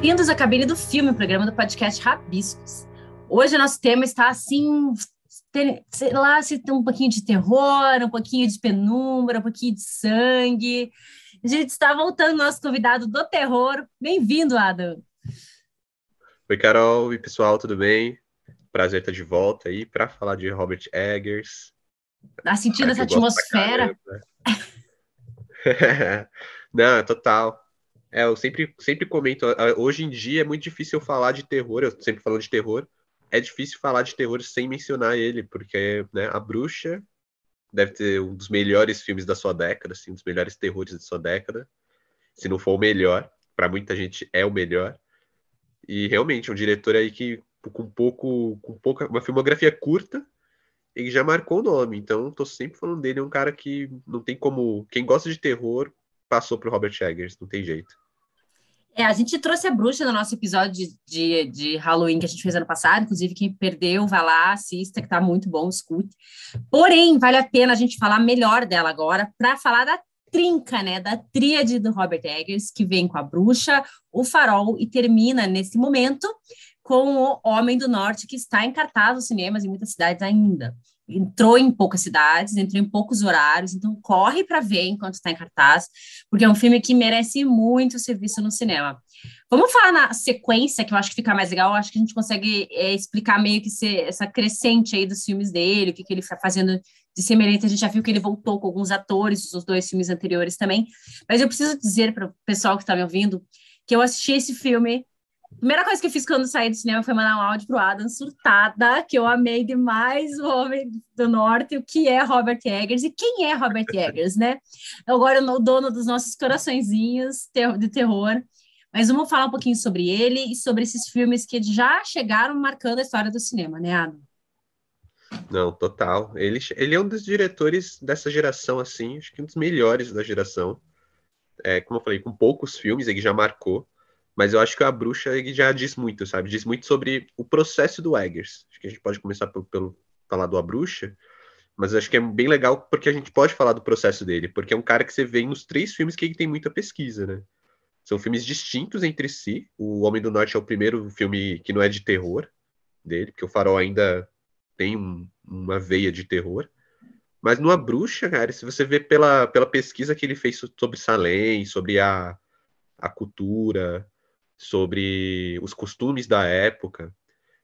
Bem-vindos à cabine do filme, o programa do podcast Rabiscos. Hoje o nosso tema está assim, sei lá, se tem um pouquinho de terror, um pouquinho de penumbra, um pouquinho de sangue. A gente está voltando ao nosso convidado do terror. Bem-vindo, Adam. Oi, Carol e pessoal, tudo bem? Prazer estar de volta aí para falar de Robert Eggers. Tá sentindo essa Que eu gosto pra atmosfera? caramba. Não, total. Eu sempre comento, hoje em dia é muito difícil eu falar de terror, eu sempre falo de terror, é difícil falar de terror sem mencionar ele, porque, né, A Bruxa deve ter um dos melhores filmes da sua década, assim, um dos melhores terrores da sua década, se não for o melhor, para muita gente é o melhor, e realmente é um diretor aí que uma filmografia curta, ele já marcou o nome, então tô sempre falando dele, é um cara que não tem como, quem gosta de terror passou pro Robert Eggers, não tem jeito. A gente trouxe a bruxa no nosso episódio de Halloween que a gente fez ano passado. Inclusive, quem perdeu, vai lá, assista, que tá muito bom, escute. Porém, vale a pena a gente falar melhor dela agora para falar da trinca, né? Da tríade do Robert Eggers, que vem com a bruxa, o farol e termina nesse momento com o Homem do Norte, que está em cartaz nos cinemas em muitas cidades ainda. Entrou em poucas cidades, entrou em poucos horários, então corre para ver enquanto está em cartaz, porque é um filme que merece muito ser visto no cinema. Vamos falar na sequência, que eu acho que fica mais legal, eu acho que a gente consegue explicar meio que essa crescente aí dos filmes dele, o que ele está fazendo de semelhante. A gente já viu que ele voltou com alguns atores dos dois filmes anteriores também, mas eu preciso dizer para o pessoal que está me ouvindo que eu assisti esse filme. A primeira coisa que eu fiz quando saí do cinema foi mandar um áudio pro Adam, surtada, que eu amei demais o Homem do Norte, o que é Robert Eggers e quem é Robert Eggers, né? Agora eu sou o dono dos nossos coraçõezinhos de terror, mas vamos falar um pouquinho sobre ele e sobre esses filmes que já chegaram marcando a história do cinema, né, Adam? Não, total. Ele é um dos diretores dessa geração, assim, acho que um dos melhores da geração. Como eu falei, com poucos filmes, ele já marcou. Mas eu acho que A Bruxa, ele já diz muito, sabe? Diz muito sobre o processo do Eggers. Acho que a gente pode começar pelo falar do A Bruxa, mas eu acho que é bem legal porque a gente pode falar do processo dele, porque é um cara que você vê nos três filmes que ele tem muita pesquisa, né? São filmes distintos entre si. O Homem do Norte é o primeiro filme que não é de terror dele, porque o Farol ainda tem uma veia de terror. Mas no A Bruxa, cara, se você vê pela pesquisa que ele fez sobre Salem, sobre a cultura, sobre os costumes da época,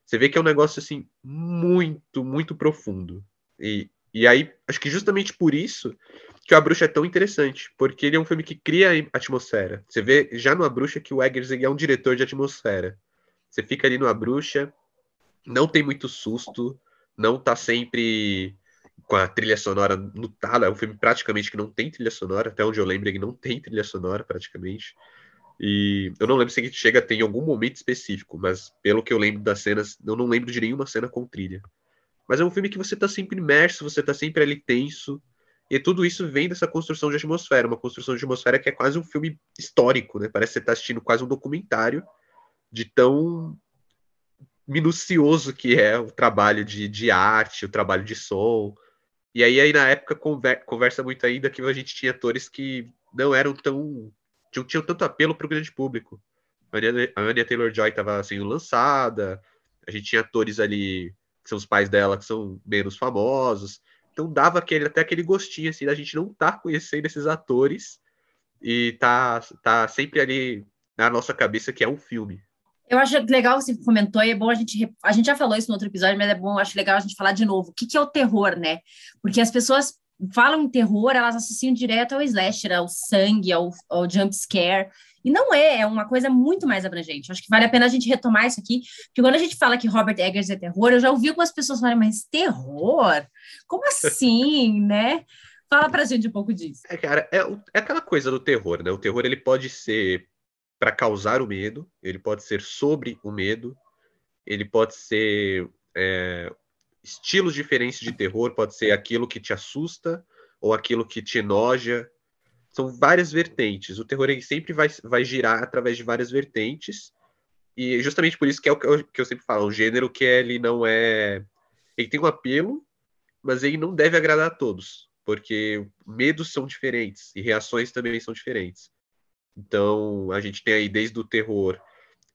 você vê que é um negócio, assim, muito, muito profundo. E aí, acho que justamente por isso que o A Bruxa é tão interessante, porque ele é um filme que cria atmosfera. Você vê já no A Bruxa que o Eggers é um diretor de atmosfera. Você fica ali no A Bruxa, não tem muito susto, não tá sempre com a trilha sonora lutada. É um filme praticamente que não tem trilha sonora, até onde eu lembro, ele não tem trilha sonora praticamente. E eu não lembro se ele chega a ter em algum momento específico, mas pelo que eu lembro das cenas, eu não lembro de nenhuma cena com trilha. Mas é um filme que você tá sempre imerso, você tá sempre ali tenso, e tudo isso vem dessa construção de atmosfera, uma construção de atmosfera que é quase um filme histórico, né? Parece que você tá assistindo quase um documentário de tão minucioso que é o trabalho de arte, o trabalho de som. E aí na época conversa muito ainda que a gente tinha atores que não eram tão. Tinham tanto apelo para o grande público. A Anya Taylor-Joy estava sendo lançada, a gente tinha atores ali que são os pais dela que são menos famosos. Então dava até aquele gostinho assim da gente não estar conhecendo esses atores e tá sempre ali na nossa cabeça que é um filme. Eu acho legal você comentou, e é bom a gente já falou isso no outro episódio, mas é bom, acho legal a gente falar de novo. O que é o terror, né? Porque as pessoas falam em terror, elas associam direto ao slasher, ao sangue, ao jump scare. E não é uma coisa muito mais abrangente. Acho que vale a pena a gente retomar isso aqui, porque quando a gente fala que Robert Eggers é terror, eu já ouvi algumas pessoas falarem, mas terror? Como assim, né? Fala pra gente um pouco disso. Cara, é aquela coisa do terror, né? O terror ele pode ser para causar o medo, ele pode ser sobre o medo, ele pode ser estilos diferentes de terror, pode ser aquilo que te assusta ou aquilo que te enoja. São várias vertentes. O terror ele sempre vai girar através de várias vertentes. E justamente por isso que é que eu sempre falo, um gênero que ele não é. Ele tem um apelo, mas ele não deve agradar a todos. Porque medos são diferentes e reações também são diferentes. Então, a gente tem aí desde o terror,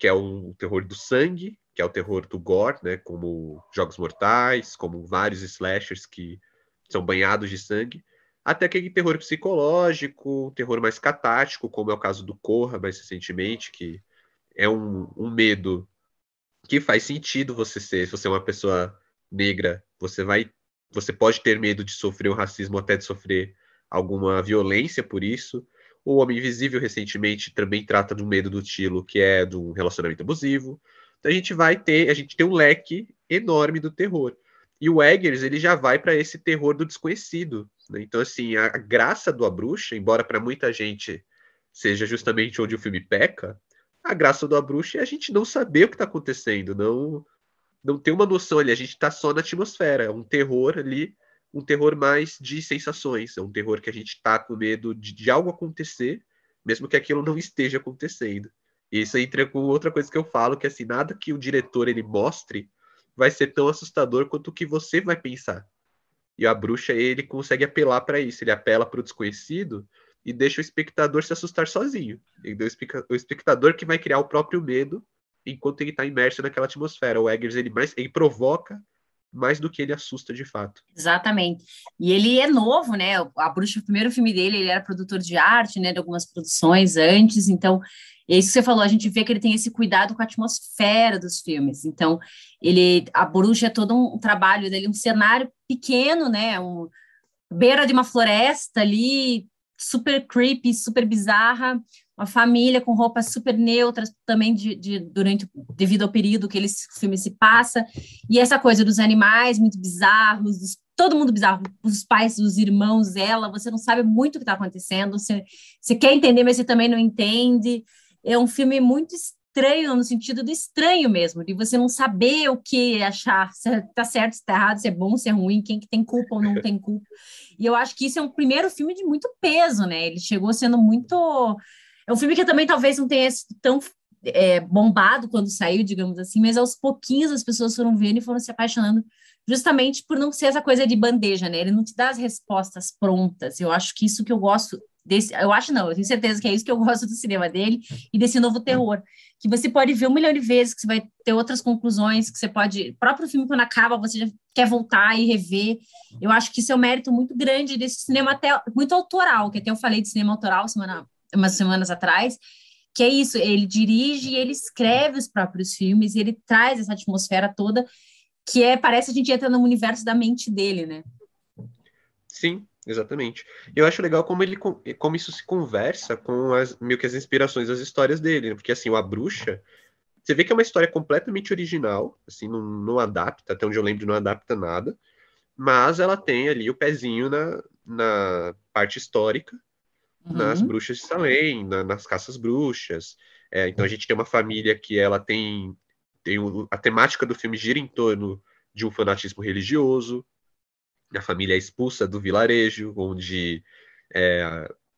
que é o terror do sangue, que é o terror do gore, né, como Jogos Mortais, como vários slashers que são banhados de sangue, até aquele terror psicológico, terror mais catártico, como é o caso do Corra, mais recentemente, que é um medo que faz sentido você ser, se você é uma pessoa negra, você pode ter medo de sofrer o racismo, até de sofrer alguma violência por isso. O Homem Invisível recentemente também trata de um medo do estilo, que é de um relacionamento abusivo. Então a gente tem um leque enorme do terror. E o Eggers, ele já vai para esse terror do desconhecido, né? Então assim, a graça do A Bruxa, embora para muita gente seja justamente onde o filme peca, a graça do A Bruxa é a gente não saber o que está acontecendo, não ter uma noção ali, a gente está só na atmosfera, é um terror ali, um terror mais de sensações, é um terror que a gente está com medo de algo acontecer, mesmo que aquilo não esteja acontecendo. E isso entra com outra coisa que eu falo, que assim, nada que o diretor ele mostre vai ser tão assustador quanto o que você vai pensar. E a bruxa, ele consegue apelar para isso. Ele apela para o desconhecido e deixa o espectador se assustar sozinho. Entendeu? O espectador que vai criar o próprio medo enquanto ele está imerso naquela atmosfera. O Eggers, ele provoca mais do que ele assusta de fato. Exatamente. E ele é novo, né? A Bruxa, o primeiro filme dele, ele era produtor de arte, né? De algumas produções antes. Então, é isso que você falou, a gente vê que ele tem esse cuidado com a atmosfera dos filmes. Então, a Bruxa é todo um trabalho dele, um cenário pequeno, né? Beira de uma floresta ali, super creepy, super bizarra, uma família com roupas super neutras também devido ao período que esse filme se passa, e essa coisa dos animais muito bizarros, todo mundo bizarro, os pais, os irmãos, ela, você não sabe muito o que está acontecendo, você quer entender, mas você também não entende. É um filme muito estranho, no sentido do estranho mesmo, de você não saber o que achar, se está certo, se está errado, se é bom, se é ruim, quem que tem culpa ou não tem culpa. E eu acho que isso é um primeiro filme de muito peso, né? Ele chegou sendo muito. É um filme que também talvez não tenha sido tão bombado quando saiu, digamos assim, mas aos pouquinhos as pessoas foram vendo e foram se apaixonando, justamente por não ser essa coisa de bandeja, né? Ele não te dá as respostas prontas. Eu acho que isso que eu gosto desse. Eu acho não, eu tenho certeza que é isso que eu gosto do cinema dele e desse novo terror. Que você pode ver 1 milhão de vezes, que você vai ter outras conclusões, que você pode. O próprio filme, quando acaba, você já quer voltar e rever. Eu acho que isso é um mérito muito grande desse cinema, até muito autoral, que até eu falei de cinema autoral umas semanas atrás, que é isso, ele dirige e ele escreve os próprios filmes, e ele traz essa atmosfera toda, parece que a gente entra no universo da mente dele, né? Sim, exatamente. Eu acho legal como isso se conversa com meio que as inspirações das histórias dele, né? Porque assim, o A Bruxa, você vê que é uma história completamente original, assim, não adapta, até onde eu lembro, não adapta nada, mas ela tem ali o pezinho na parte histórica, nas Uhum. bruxas de Salem, nas caças bruxas. Então a gente tem uma família que ela a temática do filme gira em torno de um fanatismo religioso. A família é expulsa do vilarejo, onde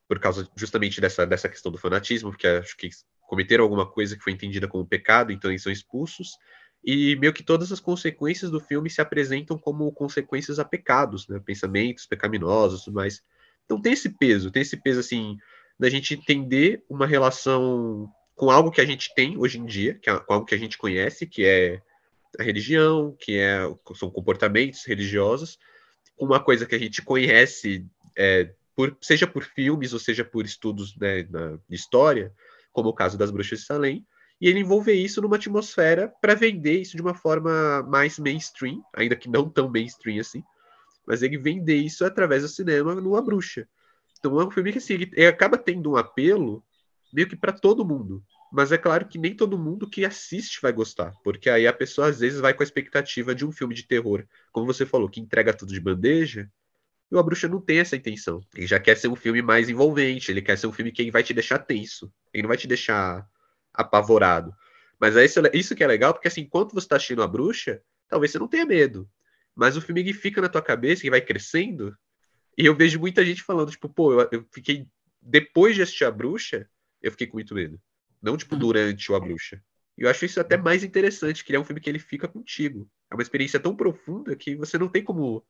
por causa justamente dessa questão do fanatismo, porque acho que cometeram alguma coisa que foi entendida como pecado, então eles são expulsos. E meio que todas as consequências do filme se apresentam como consequências a pecados, né? Pensamentos pecaminosos, tudo mais. Então tem esse peso assim da gente entender uma relação com algo que a gente tem hoje em dia, com algo que a gente conhece, que é a religião, são comportamentos religiosos, com uma coisa que a gente conhece, seja por filmes ou seja por estudos, né, de história, como o caso das Bruxas de Salem, e ele envolver isso numa atmosfera para vender isso de uma forma mais mainstream, ainda que não tão mainstream assim, mas ele vender isso através do cinema numa bruxa. Então é um filme que assim, ele acaba tendo um apelo meio que para todo mundo. Mas é claro que nem todo mundo que assiste vai gostar, porque aí a pessoa às vezes vai com a expectativa de um filme de terror, como você falou, que entrega tudo de bandeja, e o A Bruxa não tem essa intenção. Ele já quer ser um filme mais envolvente, ele quer ser um filme que vai te deixar tenso, ele não vai te deixar apavorado. Mas é isso que é legal, porque assim, enquanto você está assistindo A Bruxa, talvez você não tenha medo, mas o filme ele fica na tua cabeça e vai crescendo, e eu vejo muita gente falando, tipo, pô, eu fiquei, depois de assistir A Bruxa, eu fiquei com muito medo. Não, tipo, durante o A Bruxa. E eu acho isso até mais interessante, que ele é um filme que ele fica contigo. É uma experiência tão profunda que você não tem como.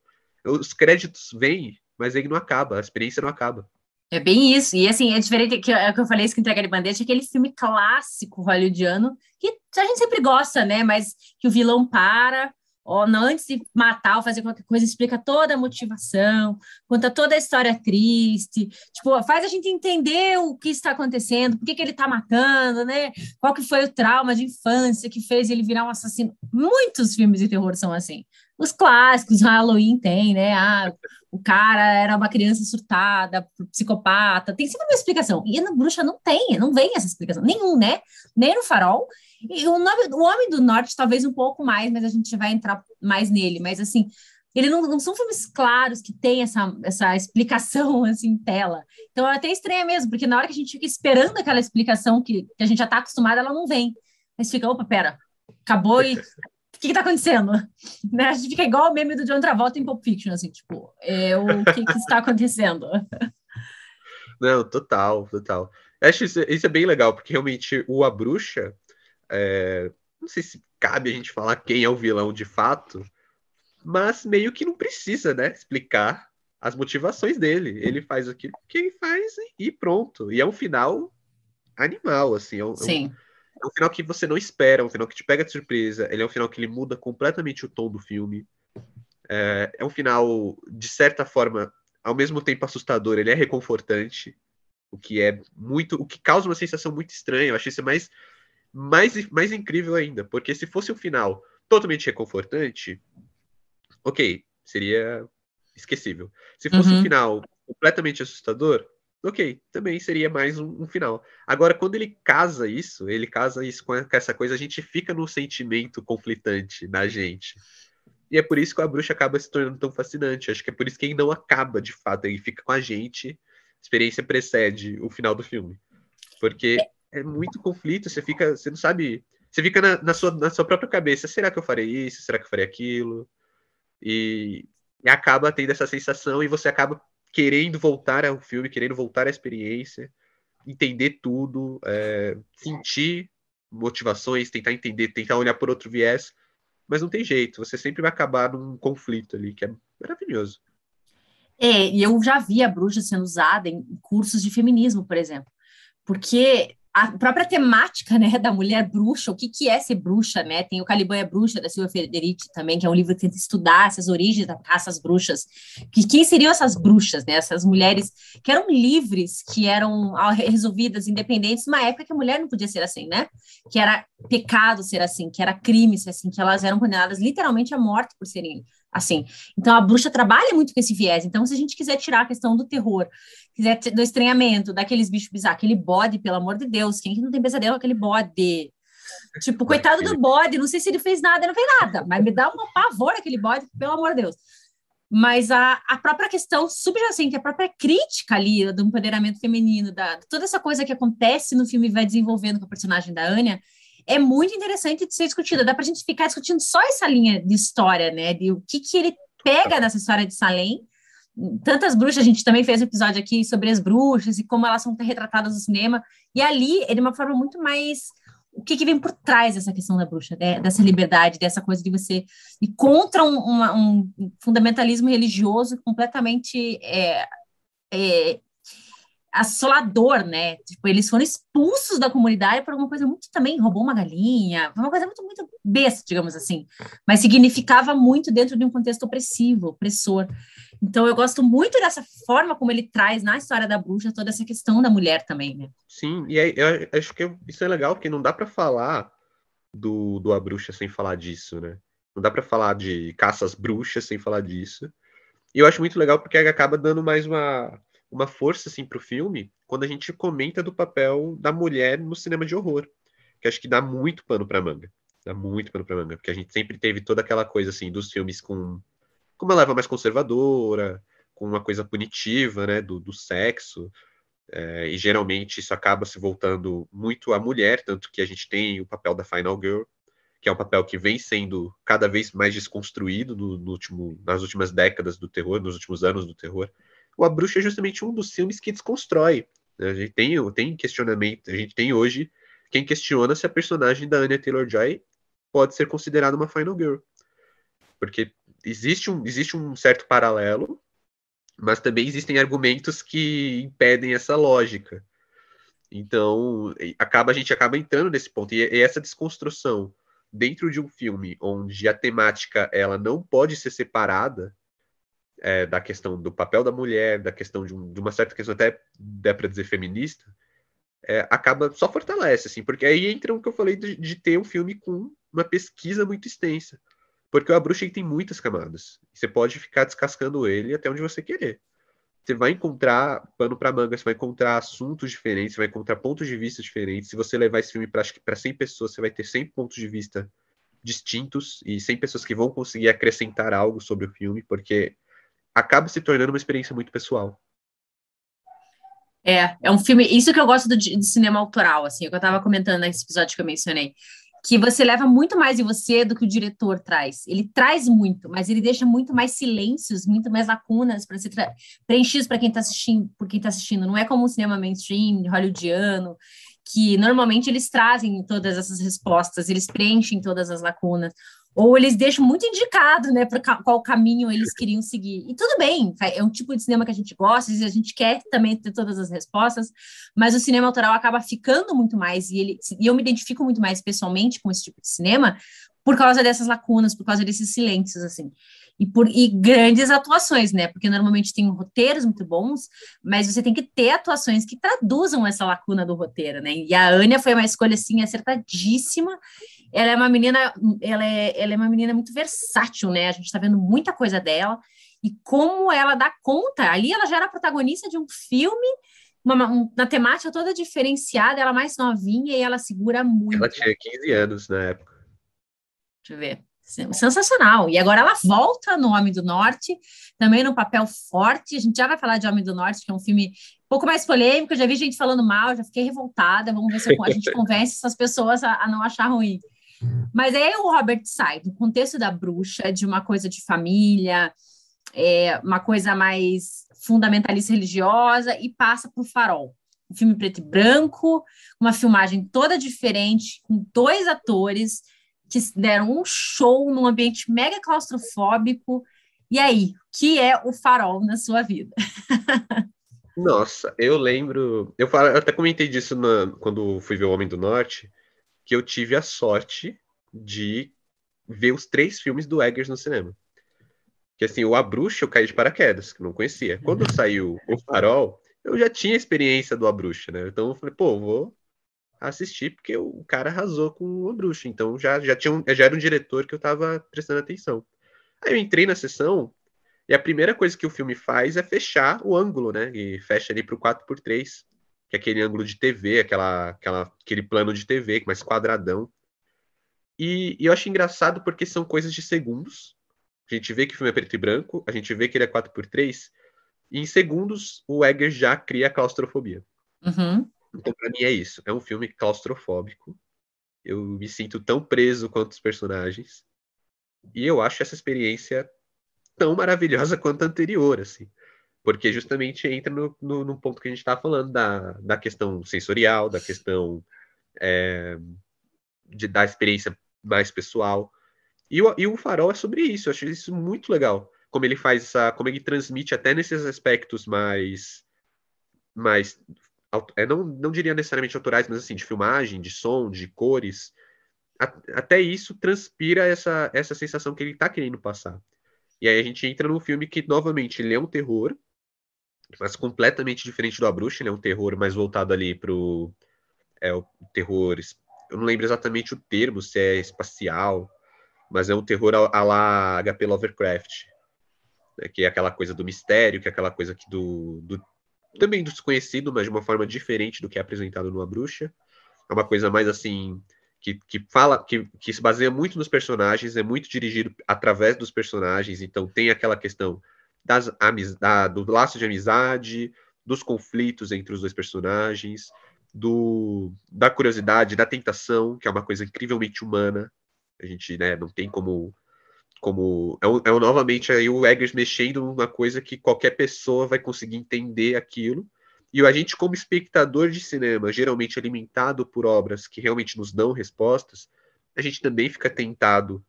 Os créditos vêm, mas ele não acaba, a experiência não acaba. É bem isso. E assim, é diferente que é o que eu falei, isso que entrega de bandeja, é aquele filme clássico hollywoodiano, que a gente sempre gosta, né? Mas que o vilão para, ó, não, antes de matar ou fazer qualquer coisa, explica toda a motivação, conta toda a história triste, tipo, faz a gente entender o que está acontecendo, por que que ele está matando, né? Qual que foi o trauma de infância que fez ele virar um assassino. Muitos filmes de terror são assim. Os clássicos, Halloween tem, né? Ah, o cara era uma criança surtada, psicopata, tem sempre uma explicação. E na Bruxa não tem, não vem essa explicação. Nenhum, né? Nem no Farol. E o Homem do Norte, talvez um pouco mais, mas a gente vai entrar mais nele. Mas, assim, ele não são filmes claros que tem essa explicação, assim, em tela. Então, é até estranha mesmo, porque na hora que a gente fica esperando aquela explicação que a gente já está acostumado, ela não vem. Mas fica, opa, pera, acabou e o que está acontecendo? Né? A gente fica igual o meme do John Travolta em Pulp Fiction, assim, tipo, o que está acontecendo? Não, total, total. Eu acho isso é bem legal, porque realmente A Bruxa, não sei se cabe a gente falar quem é o vilão de fato, mas meio que não precisa, né, explicar as motivações dele. Ele faz aquilo que ele faz e pronto. E é um final animal, assim, Sim. é um final que você não espera, é um final que te pega de surpresa, ele é um final que ele muda completamente o tom do filme. É um final, de certa forma, ao mesmo tempo assustador, ele é reconfortante, o que causa uma sensação muito estranha. Eu achei isso mais incrível ainda, porque se fosse um final totalmente reconfortante, ok, seria esquecível. Se fosse um Uhum. final completamente assustador, ok, também seria mais um final. Agora, quando ele casa isso com essa coisa, a gente fica num sentimento conflitante na gente. E é por isso que a bruxa acaba se tornando tão fascinante. Acho que é por isso que ele não acaba de fato, ele fica com a gente. A experiência precede o final do filme. Porque é muito conflito, você não sabe. Você fica na sua própria cabeça. Será que eu farei isso? Será que eu farei aquilo? E acaba tendo essa sensação e você acaba querendo voltar ao filme, querendo voltar à experiência, entender tudo, sentir motivações, tentar entender, tentar olhar por outro viés, mas não tem jeito, você sempre vai acabar num conflito ali, que é maravilhoso. E eu já vi a bruxa sendo usada em cursos de feminismo, por exemplo. Porque a própria temática, né, da mulher bruxa, o que que é ser bruxa, né? Tem o Caliban é Bruxa, da Silvia Federici também, que é um livro que tenta estudar essas origens da caça às bruxas. Quem seriam essas bruxas, né? Essas mulheres que eram livres, que eram resolvidas, independentes, numa época que a mulher não podia ser assim, né? Que era pecado ser assim, que era crime ser assim, que elas eram condenadas literalmente à morte por serem assim. Então a bruxa trabalha muito com esse viés. Então, se a gente quiser tirar a questão do terror, quiser do estranhamento, daqueles bichos bizarros, aquele bode, pelo amor de Deus, quem que não tem pesadelo com aquele bode? Tipo, coitado do Aquele... bode, não sei se ele fez nada, ele não fez nada, mas me dá uma pavor aquele bode, pelo amor de Deus. Mas a própria questão subjacente, a própria crítica ali do empoderamento feminino, toda essa coisa que acontece no filme e vai desenvolvendo com a personagem da Anya, é muito interessante de ser discutida. Dá pra gente ficar discutindo só essa linha de história, né? De o que ele pega nessa história de Salem. Tantas bruxas, a gente também fez um episódio aqui sobre as bruxas e como elas são retratadas no cinema. E ali, é de uma forma muito mais o que vem por trás dessa questão da bruxa, né? Dessa liberdade, dessa coisa de você ir contra um fundamentalismo religioso completamente assolador, né? Tipo, eles foram expulsos da comunidade por alguma coisa muito também, roubou uma galinha, uma coisa muito, muito besta, digamos assim, mas significava muito dentro de um contexto opressivo, opressor. Então, eu gosto muito dessa forma como ele traz na história da bruxa toda essa questão da mulher também, né? Sim, e aí, eu acho que isso é legal, porque não dá pra falar do A Bruxa sem falar disso, né? Não dá pra falar de caça às bruxas sem falar disso. E eu acho muito legal porque acaba dando mais uma força assim pro filme quando a gente comenta do papel da mulher no cinema de horror, que acho que dá muito pano pra manga. Dá muito pano pra manga, porque a gente sempre teve toda aquela coisa assim dos filmes com uma leva mais conservadora, com uma coisa punitiva, né, do sexo, e geralmente isso acaba se voltando muito à mulher, tanto que a gente tem o papel da Final Girl, que é um papel que vem sendo cada vez mais desconstruído nas últimas décadas do terror, nos últimos anos do terror. O A Bruxa é justamente um dos filmes que desconstrói, né? A gente tem questionamento, a gente tem hoje quem questiona se a personagem da Anya Taylor-Joy pode ser considerada uma Final Girl, porque existe um certo paralelo mas também existem argumentos que impedem essa lógica. Então, a gente acaba entrando nesse ponto. E essa desconstrução dentro de um filme onde a temática ela não pode ser separada da questão do papel da mulher, da questão de uma certa questão até dá para dizer feminista, acaba só fortalece, assim, porque aí entra o que eu falei de ter um filme com uma pesquisa muito extensa. Porque o A Bruxa tem muitas camadas. Você pode ficar descascando ele até onde você querer. Você vai encontrar pano para manga, você vai encontrar assuntos diferentes, você vai encontrar pontos de vista diferentes. Se você levar esse filme para 100 pessoas, você vai ter 100 pontos de vista distintos e 100 pessoas que vão conseguir acrescentar algo sobre o filme, porque acaba se tornando uma experiência muito pessoal. É um filme, isso que eu gosto de cinema autoral, assim, é o que eu estava comentando nesse episódio que eu mencionei, que você leva muito mais em você do que o diretor traz. Ele traz muito, mas ele deixa muito mais silêncios, muito mais lacunas para ser preenchidos para quem está assistindo, por quem está assistindo. Não é como um cinema mainstream, hollywoodiano, que normalmente eles trazem todas essas respostas, eles preenchem todas as lacunas, ou eles deixam muito indicado, né, para qual caminho eles queriam seguir. E tudo bem, é um tipo de cinema que a gente gosta, e a gente quer também ter todas as respostas, mas o cinema autoral acaba ficando muito mais, e eu me identifico muito mais pessoalmente com esse tipo de cinema, por causa dessas lacunas, por causa desses silêncios, assim. E grandes atuações, né? Porque normalmente tem roteiros muito bons, mas você tem que ter atuações que traduzam essa lacuna do roteiro, né? E a Anya foi uma escolha, assim, acertadíssima. Ela é uma menina, ela é uma menina muito versátil, né? A gente está vendo muita coisa dela. E como ela dá conta, ali ela já era protagonista de um filme, na temática toda diferenciada, ela mais novinha e ela segura muito. Ela tinha 15 anos na época. Deixa eu ver. Sensacional. E agora ela volta no Homem do Norte, também num papel forte. A gente já vai falar de Homem do Norte, que é um filme um pouco mais polêmico. Eu já vi gente falando mal, já fiquei revoltada. Vamos ver se a gente convence essas pessoas a não achar ruim. Mas aí o Robert sai do contexto da bruxa, de uma coisa de família, uma coisa mais fundamentalista religiosa, e passa para o Farol. Um filme preto e branco, uma filmagem toda diferente, com 2 atores que deram um show num ambiente mega claustrofóbico. E aí, o que é o Farol na sua vida? Nossa, eu lembro. Eu até comentei disso quando fui ver O Homem do Norte, que eu tive a sorte de ver os 3 filmes do Eggers no cinema. Que assim, o A Bruxa eu caí de paraquedas, que não conhecia. Quando saiu o Farol, eu já tinha experiência do A Bruxa, né? Então eu falei, pô, vou assistir, porque o cara arrasou com o A Bruxa. Então já era um diretor que eu tava prestando atenção. Aí eu entrei na sessão, e a primeira coisa que o filme faz é fechar o ângulo, né? E fecha ali pro 4x3, que é aquele ângulo de TV, aquele plano de TV, mais quadradão. E eu acho engraçado porque são coisas de segundos. A gente vê que o filme é preto e branco, a gente vê que ele é 4x3, e em segundos o Eggers já cria a claustrofobia. Uhum. Então, pra mim, é isso. É um filme claustrofóbico. Eu me sinto tão preso quanto os personagens. E eu acho essa experiência tão maravilhosa quanto a anterior, assim. Porque justamente entra no ponto que a gente estava falando da questão sensorial, da questão da experiência mais pessoal. E o Farol é sobre isso. Eu acho isso muito legal. Como ele faz como ele transmite até nesses aspectos mais não diria necessariamente autorais, mas assim, de filmagem, de som, de cores. Até isso transpira essa sensação que ele está querendo passar. E aí a gente entra num filme que, novamente, ele é um terror, mas completamente diferente do A Bruxa. Ele é um terror mais voltado ali pro o terror. Eu não lembro exatamente o termo, se é espacial, mas é um terror à la HP Lovecraft, né, que é aquela coisa do mistério, que é aquela coisa que também do desconhecido, mas de uma forma diferente do que é apresentado no A Bruxa. É uma coisa mais assim que fala que se baseia muito nos personagens, é muito dirigido através dos personagens, então tem aquela questão do laço de amizade, dos conflitos entre os 2 personagens, da curiosidade, da tentação, que é uma coisa incrivelmente humana. A gente, né, não tem como novamente aí o Eggers mexendo numa coisa que qualquer pessoa vai conseguir entender aquilo. E a gente, como espectador de cinema, geralmente alimentado por obras que realmente nos dão respostas, a gente também fica tentado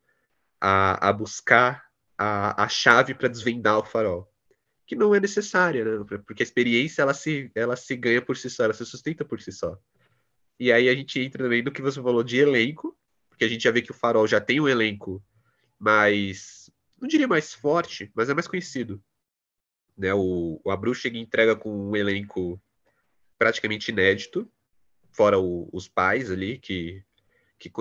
a buscar a chave para desvendar o Farol. que não é necessária, né? Porque a experiência, ela se ganha por si só, ela se sustenta por si só. E aí a gente entra também no que você falou de elenco, porque a gente já vê que o Farol já tem um elenco mais, não diria mais forte, mas é mais conhecido, né? O Abreu chega e entrega com um elenco praticamente inédito, fora os pais ali, que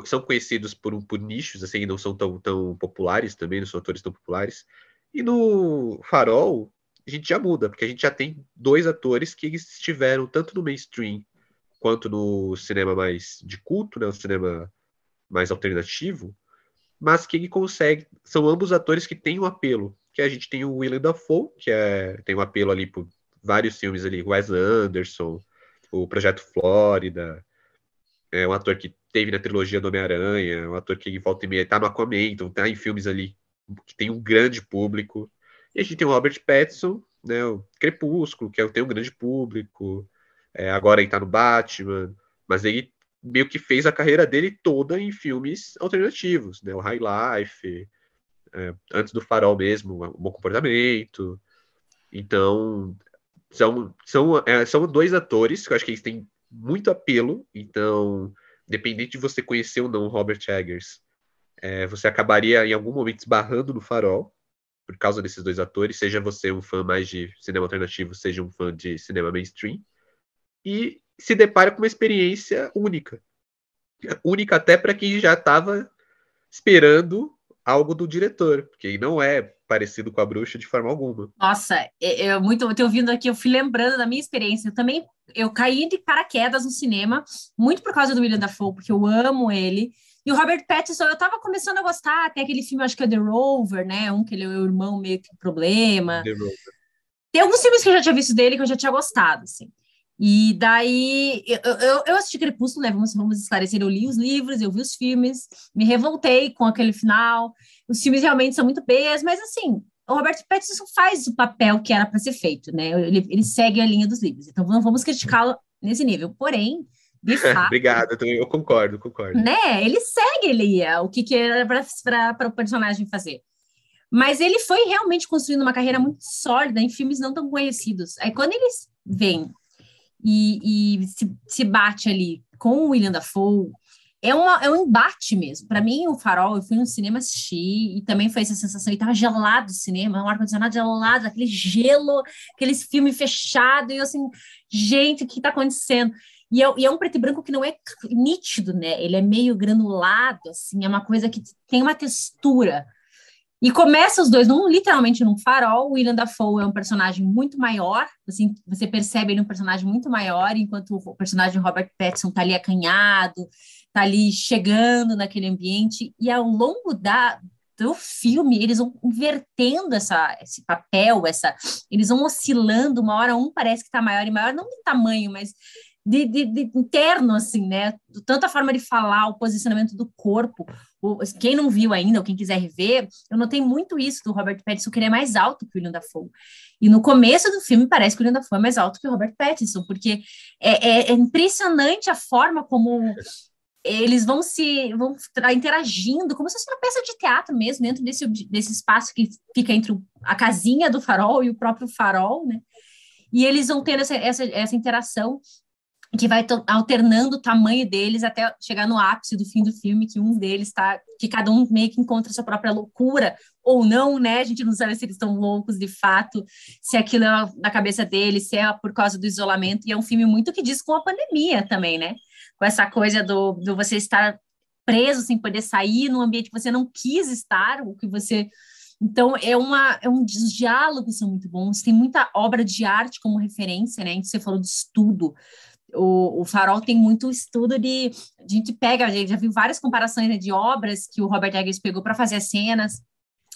são conhecidos por nichos, assim, não são tão populares também, não são atores tão populares. E no Farol, a gente já muda, porque a gente já tem dois atores que estiveram tanto no mainstream quanto no cinema mais de culto, né, o cinema mais alternativo, mas que ele consegue, são ambos atores que têm um apelo, que a gente tem o Willem Dafoe, tem um apelo ali por vários filmes ali, Wes Anderson, o Projeto Flórida, é um ator que teve na trilogia do Homem-Aranha, um ator que volta e meia tá no Aquaman, então tá em filmes ali que tem um grande público. E a gente tem o Robert Pattinson, né, o Crepúsculo, tem um grande público, agora ele tá no Batman, mas ele meio que fez a carreira dele toda em filmes alternativos, né, o High Life, antes do Farol mesmo, o Bom Comportamento. Então, são dois atores que eu acho que eles têm muito apelo, então, independente de você conhecer ou não o Robert Eggers, você acabaria em algum momento esbarrando no Farol, por causa desses dois atores, seja você um fã mais de cinema alternativo, seja um fã de cinema mainstream, e se depara com uma experiência única. Única até para quem já estava esperando algo do diretor, porque não é parecido com a Bruxa de forma alguma. Nossa, eu tô ouvindo aqui, eu fui lembrando da minha experiência. Eu caí de paraquedas no cinema, muito por causa do William Dafoe, porque eu amo ele. E o Robert Pattinson, eu tava começando a gostar, tem aquele filme, acho que é The Rover, né? Que ele é o irmão meio que problema. The Rover. Tem alguns filmes que eu já tinha visto dele que eu já tinha gostado, assim. E daí, eu assisti Crepúsculo, né? Vamos esclarecer, eu li os livros, eu vi os filmes, me revoltei com aquele final. Os filmes realmente são muito beias, mas assim, o Robert Pattinson faz o papel que era para ser feito, né? Ele segue a linha dos livros, então não vamos criticá-lo nesse nível. Porém, de fato, Obrigado, eu concordo. né? Ele segue ali o que era para o personagem fazer. Mas ele foi realmente construindo uma carreira muito sólida em filmes não tão conhecidos. Aí quando eles vêm e se bate ali com o William Dafoe, é um embate mesmo. Para mim, o Farol, eu fui no cinema assistir e também foi essa sensação, e tava gelado o cinema, um ar-condicionado gelado, aquele gelo, aqueles filmes fechados, e eu assim, gente, o que tá acontecendo? E é um preto e branco que não é nítido, né? Ele é meio granulado, assim, é uma coisa que tem uma textura. E começa os dois literalmente num farol. O William Dafoe é um personagem muito maior, assim, você percebe ele um personagem muito maior, enquanto o personagem Robert Pattinson tá ali acanhado, tá ali chegando naquele ambiente, e ao longo do filme, eles vão invertendo esse papel, eles vão oscilando, uma hora um parece que tá maior e maior, não de tamanho, mas de interno, assim, né? Tanto a forma de falar, o posicionamento do corpo. Quem não viu ainda, ou quem quiser rever, eu notei muito isso do Robert Pattinson, que ele é mais alto que o William Dafoe. E no começo do filme parece que o William Dafoe é mais alto que o Robert Pattinson, porque é impressionante a forma como eles vão interagindo, como se fosse uma peça de teatro mesmo, dentro desse espaço que fica entre a casinha do farol e o próprio farol, né? E eles vão tendo essa interação que vai alternando o tamanho deles até chegar no ápice do fim do filme, que cada um meio que encontra a sua própria loucura, ou não, né? A gente não sabe se eles estão loucos de fato, se aquilo é na cabeça deles, se é por causa do isolamento, e é um filme muito que diz com a pandemia também, né? Com essa coisa do você estar preso sem poder sair num ambiente que você não quis estar, o que você... Então, os diálogos são muito bons, tem muita obra de arte como referência, né? Você falou de estudo, o Farol tem muito estudo a gente já viu várias comparações, né, de obras que o Robert Eggers pegou para fazer as cenas,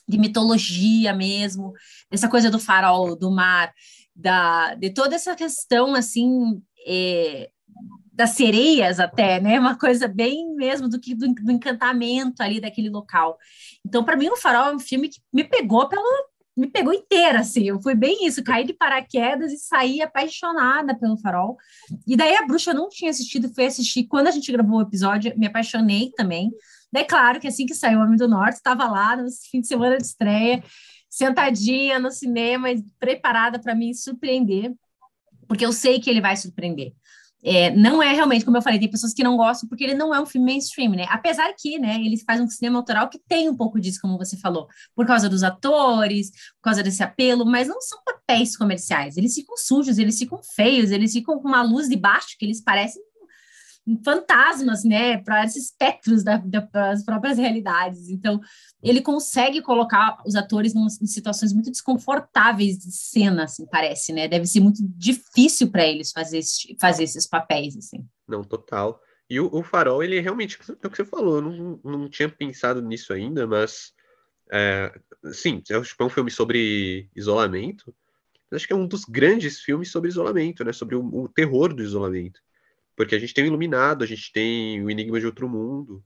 de mitologia mesmo, essa coisa do farol, do mar, de toda essa questão, assim, das sereias até, né, uma coisa bem mesmo do encantamento ali daquele local. Então, para mim, o Farol é um filme que me pegou inteira, assim, eu fui bem isso, caí de paraquedas e saí apaixonada pelo Farol, e daí a Bruxa eu não tinha assistido, fui assistir, quando a gente gravou o episódio, me apaixonei também, daí claro que assim que saiu o Homem do Norte, estava lá no fim de semana de estreia, sentadinha no cinema, preparada para me surpreender, porque eu sei que ele vai surpreender. Não é realmente, como eu falei, tem pessoas que não gostam porque ele não é um filme mainstream, né? Apesar que, né, ele faz um cinema autoral que tem um pouco disso, como você falou, por causa dos atores, por causa desse apelo, mas não são papéis comerciais. Eles ficam sujos, eles ficam feios, eles ficam com uma luz de baixo que eles parecem fantasmas, né, para esses espectros das próprias realidades. Então, ele consegue colocar os atores em situações muito desconfortáveis de cena, assim, parece, né? Deve ser muito difícil para eles fazer esses papéis, assim. Não, total. E o Farol, ele realmente, é o que você falou, eu não tinha pensado nisso ainda, mas sim, é um filme sobre isolamento. Acho que é um dos grandes filmes sobre isolamento, né? Sobre o terror do isolamento. Porque a gente tem o Iluminado, a gente tem o Enigma de Outro Mundo,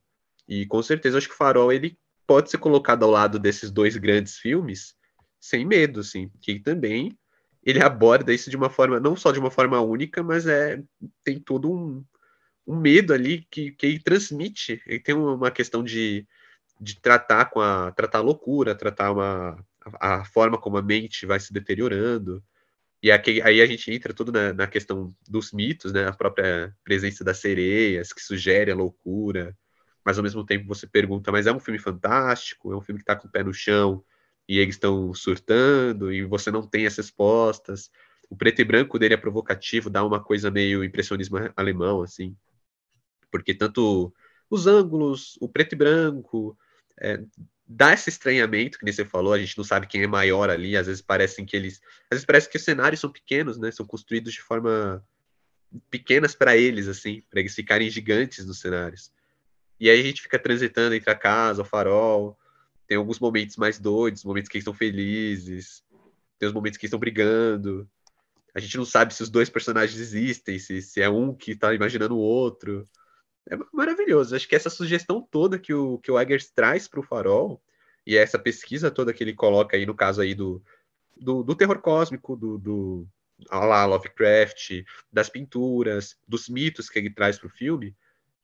e com certeza acho que o Farol ele pode ser colocado ao lado desses dois grandes filmes sem medo, assim, que também ele aborda isso de uma forma, não só de uma forma única, mas tem todo um medo ali que ele transmite. Ele tem uma questão de tratar tratar a loucura, tratar a forma como a mente vai se deteriorando. E aí a gente entra tudo na questão dos mitos, né? A própria presença das sereias, que sugere a loucura. Mas ao mesmo tempo você pergunta, mas é um filme fantástico? É um filme que está com o pé no chão e eles estão surtando e você não tem as respostas. O preto e branco dele é provocativo, dá uma coisa meio impressionismo alemão, assim. Porque tanto os ângulos, o preto e branco, dá esse estranhamento, que nem você falou, a gente não sabe quem é maior ali, às vezes parece que os cenários são pequenos, né? São construídos de forma pequenas para eles, assim, para eles ficarem gigantes nos cenários. E aí a gente fica transitando entre a casa, o farol, tem alguns momentos mais doidos, momentos que eles estão felizes, tem os momentos que eles estão brigando. A gente não sabe se os dois personagens existem, se é um que tá imaginando o outro. É maravilhoso. Acho que essa sugestão toda que o Eggers traz para o Farol, e essa pesquisa toda que ele coloca aí, no caso aí do terror cósmico, do lá, Lovecraft, das pinturas, dos mitos que ele traz para o filme,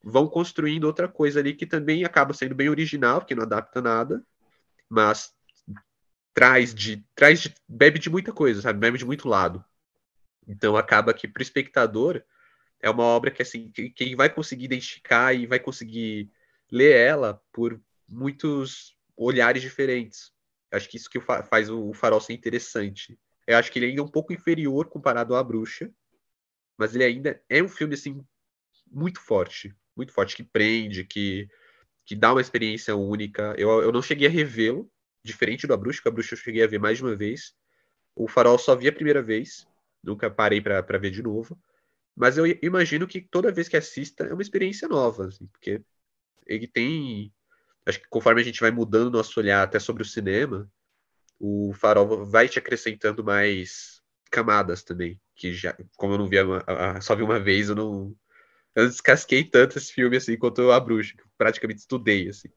vão construindo outra coisa ali que também acaba sendo bem original, que não adapta nada, mas bebe de muita coisa, sabe? Bebe de muito lado. Então acaba que para o espectador é uma obra que assim, quem vai conseguir identificar e vai conseguir ler ela por muitos olhares diferentes. Acho que isso que faz o Farol ser interessante. Eu acho que ele ainda é um pouco inferior comparado à Bruxa, mas ele ainda é um filme assim muito forte que prende, que dá uma experiência única. Eu não cheguei a revê-lo, diferente do A Bruxa, que a Bruxa eu cheguei a ver mais de uma vez. O Farol só vi a primeira vez, nunca parei para ver de novo. Mas eu imagino que toda vez que assista é uma experiência nova, assim, porque ele tem. Acho que conforme a gente vai mudando o nosso olhar até sobre o cinema, o Farol vai te acrescentando mais camadas também. Que já, como eu não vi só vi uma vez, eu não descasquei tanto esse filme assim quanto A Bruxa, que eu praticamente estudei, assim.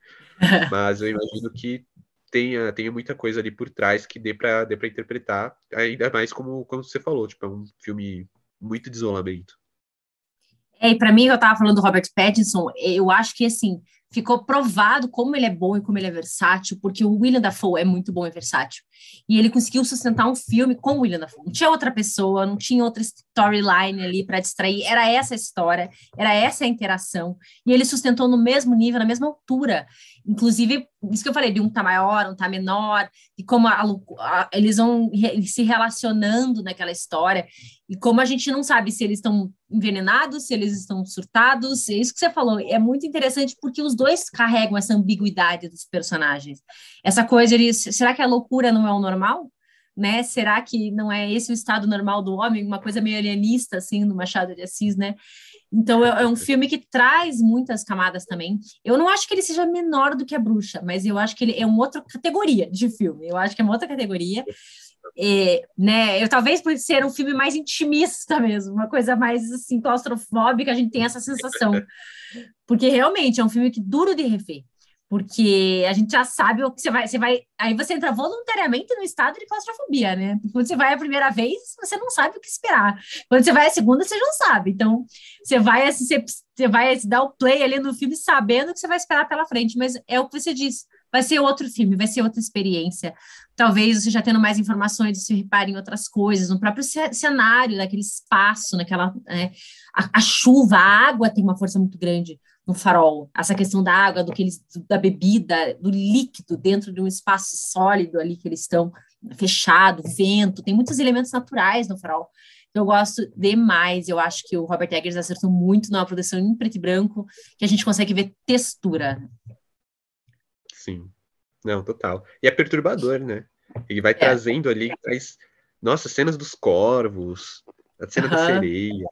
Mas eu imagino que tenha muita coisa ali por trás que dê pra interpretar, ainda mais como você falou, tipo, é um filme muito de isolamento. E para mim, eu estava falando do Robert Pattinson, eu acho que, assim, ficou provado como ele é bom e como ele é versátil, porque o William Dafoe é muito bom e versátil. E ele conseguiu sustentar um filme com o William Dafoe. Não tinha outra pessoa, não tinha outra storyline ali para distrair. Era essa a história, era essa a interação. E ele sustentou no mesmo nível, na mesma altura. Inclusive, isso que eu falei, de um tá maior, um tá menor, e como eles vão se relacionando naquela história. E como a gente não sabe se eles estão envenenados, se eles estão surtados, é isso que você falou. É muito interessante porque os dois carregam essa ambiguidade dos personagens. Essa coisa de, será que a loucura não é o normal? Né? Será que não é esse o estado normal do homem? Uma coisa meio alienista, assim, do Machado de Assis, né? Então, é um filme que traz muitas camadas também. Eu não acho que ele seja menor do que A Bruxa, mas eu acho que ele é uma outra categoria de filme. Eu acho que é uma outra categoria. Né? Eu talvez por ser um filme mais intimista mesmo, uma coisa mais assim claustrofóbica, a gente tem essa sensação, porque realmente é um filme que duro de rever, porque a gente já sabe o que você vai, aí você entra voluntariamente no estado de claustrofobia, né? Porque quando você vai a primeira vez, você não sabe o que esperar. Quando você vai a segunda, você já sabe. Então, você vai dar o play ali no filme sabendo o que você vai esperar pela frente, mas é o que você disse. vai ser outro filme, vai ser outra experiência. Talvez você já tendo mais informações, você repare em outras coisas, no próprio cenário, naquele espaço, a chuva, a água tem uma força muito grande no Farol. Essa questão da água, da bebida, do líquido dentro de um espaço sólido ali que eles estão, fechado, vento, tem muitos elementos naturais no Farol. Eu gosto demais, eu acho que o Robert Eggers acertou muito numa produção em preto e branco, que a gente consegue ver textura. Sim. Não, total. E é perturbador, né? Ele vai trazendo ali, nossa, cenas dos corvos, a cena da sereia.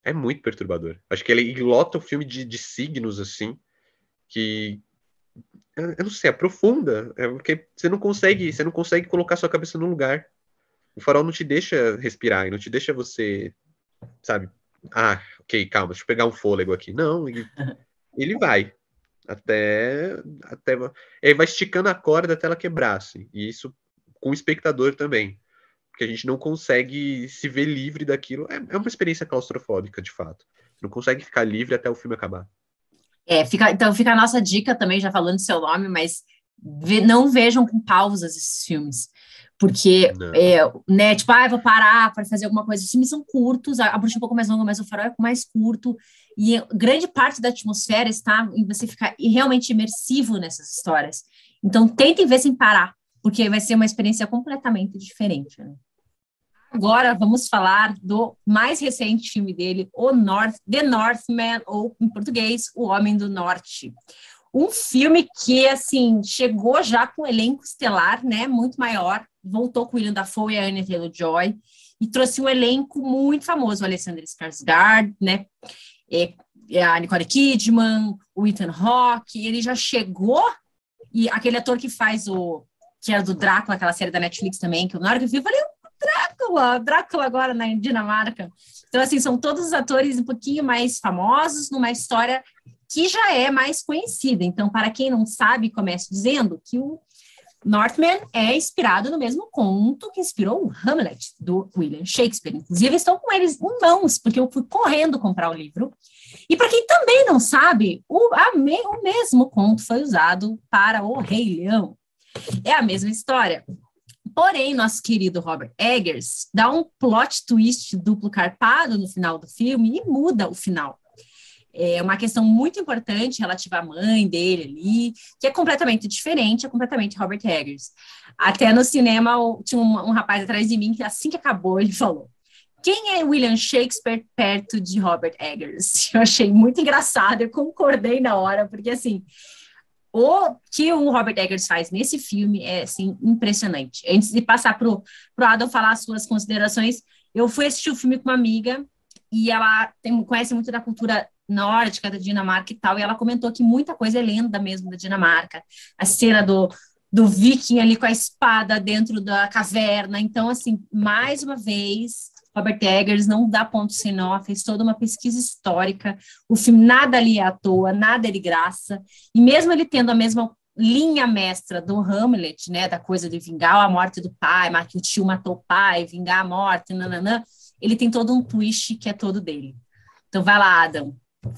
É muito perturbador. Acho que ele lota o filme de signos, assim, que eu não sei, aprofunda. Porque você não consegue colocar sua cabeça no lugar. O Farol não te deixa respirar, e não te deixa você, sabe? Ok, calma, deixa eu pegar um fôlego aqui. Não, ele vai. Até ele vai esticando a corda até ela quebrar, assim. E isso com o espectador também. Porque a gente não consegue se ver livre daquilo. É uma experiência claustrofóbica, de fato. Não consegue ficar livre até o filme acabar. Então fica a nossa dica também, já falando seu nome, mas não vejam com pausas esses filmes. Porque, né, tipo, vou parar para fazer alguma coisa. Os filmes são curtos, a Bruxa é um pouco mais longa, mas o Farol é mais curto. E grande parte da atmosfera está em você ficar realmente imersivo nessas histórias. Então, tentem ver sem parar, porque vai ser uma experiência completamente diferente, né? Agora vamos falar do mais recente filme dele, The Northman, ou em português, O Homem do Norte. Um filme que, assim, chegou já com um elenco estelar, né, muito maior, voltou com o William Dafoe e a Anya Taylor-Joy, e trouxe um elenco muito famoso, o Alexander Skarsgård, né, a Nicole Kidman, o Ethan Hawke, ele já chegou, e aquele ator que faz que era do Drácula, aquela série da Netflix também, que na hora que eu vi, eu falei, Drácula agora na Dinamarca. Então, assim, são todos os atores um pouquinho mais famosos, numa história que já é mais conhecida. Então, para quem não sabe, começo dizendo que o Northman é inspirado no mesmo conto que inspirou o Hamlet, do William Shakespeare. Inclusive, estou com eles em mãos, porque eu fui correndo comprar o livro. E para quem também não sabe, o mesmo conto foi usado para O Rei Leão. É a mesma história. Porém, nosso querido Robert Eggers dá um plot twist duplo carpado no final do filme e muda o final. É uma questão muito importante relativa à mãe dele ali, que é completamente diferente, é completamente Robert Eggers. Até no cinema tinha um rapaz atrás de mim que assim que acabou ele falou: quem é William Shakespeare perto de Robert Eggers? Eu achei muito engraçado, eu concordei na hora, porque assim, o que o Robert Eggers faz nesse filme é, assim, impressionante. Antes de passar pro Adam falar as suas considerações, eu fui assistir o filme com uma amiga e ela conhece muito da cultura nórdica da Dinamarca e tal, e ela comentou que muita coisa é lenda mesmo da Dinamarca. A cena do viking ali com a espada dentro da caverna. Então, assim, mais uma vez, Robert Eggers não dá ponto sem nó, fez toda uma pesquisa histórica. O filme nada ali é à toa, nada é de graça. E mesmo ele tendo a mesma linha mestra do Hamlet, né, da coisa de vingar a morte do pai, mas que o tio matou o pai, vingar a morte, nananã, ele tem todo um twist que é todo dele. Então vai lá, Adam,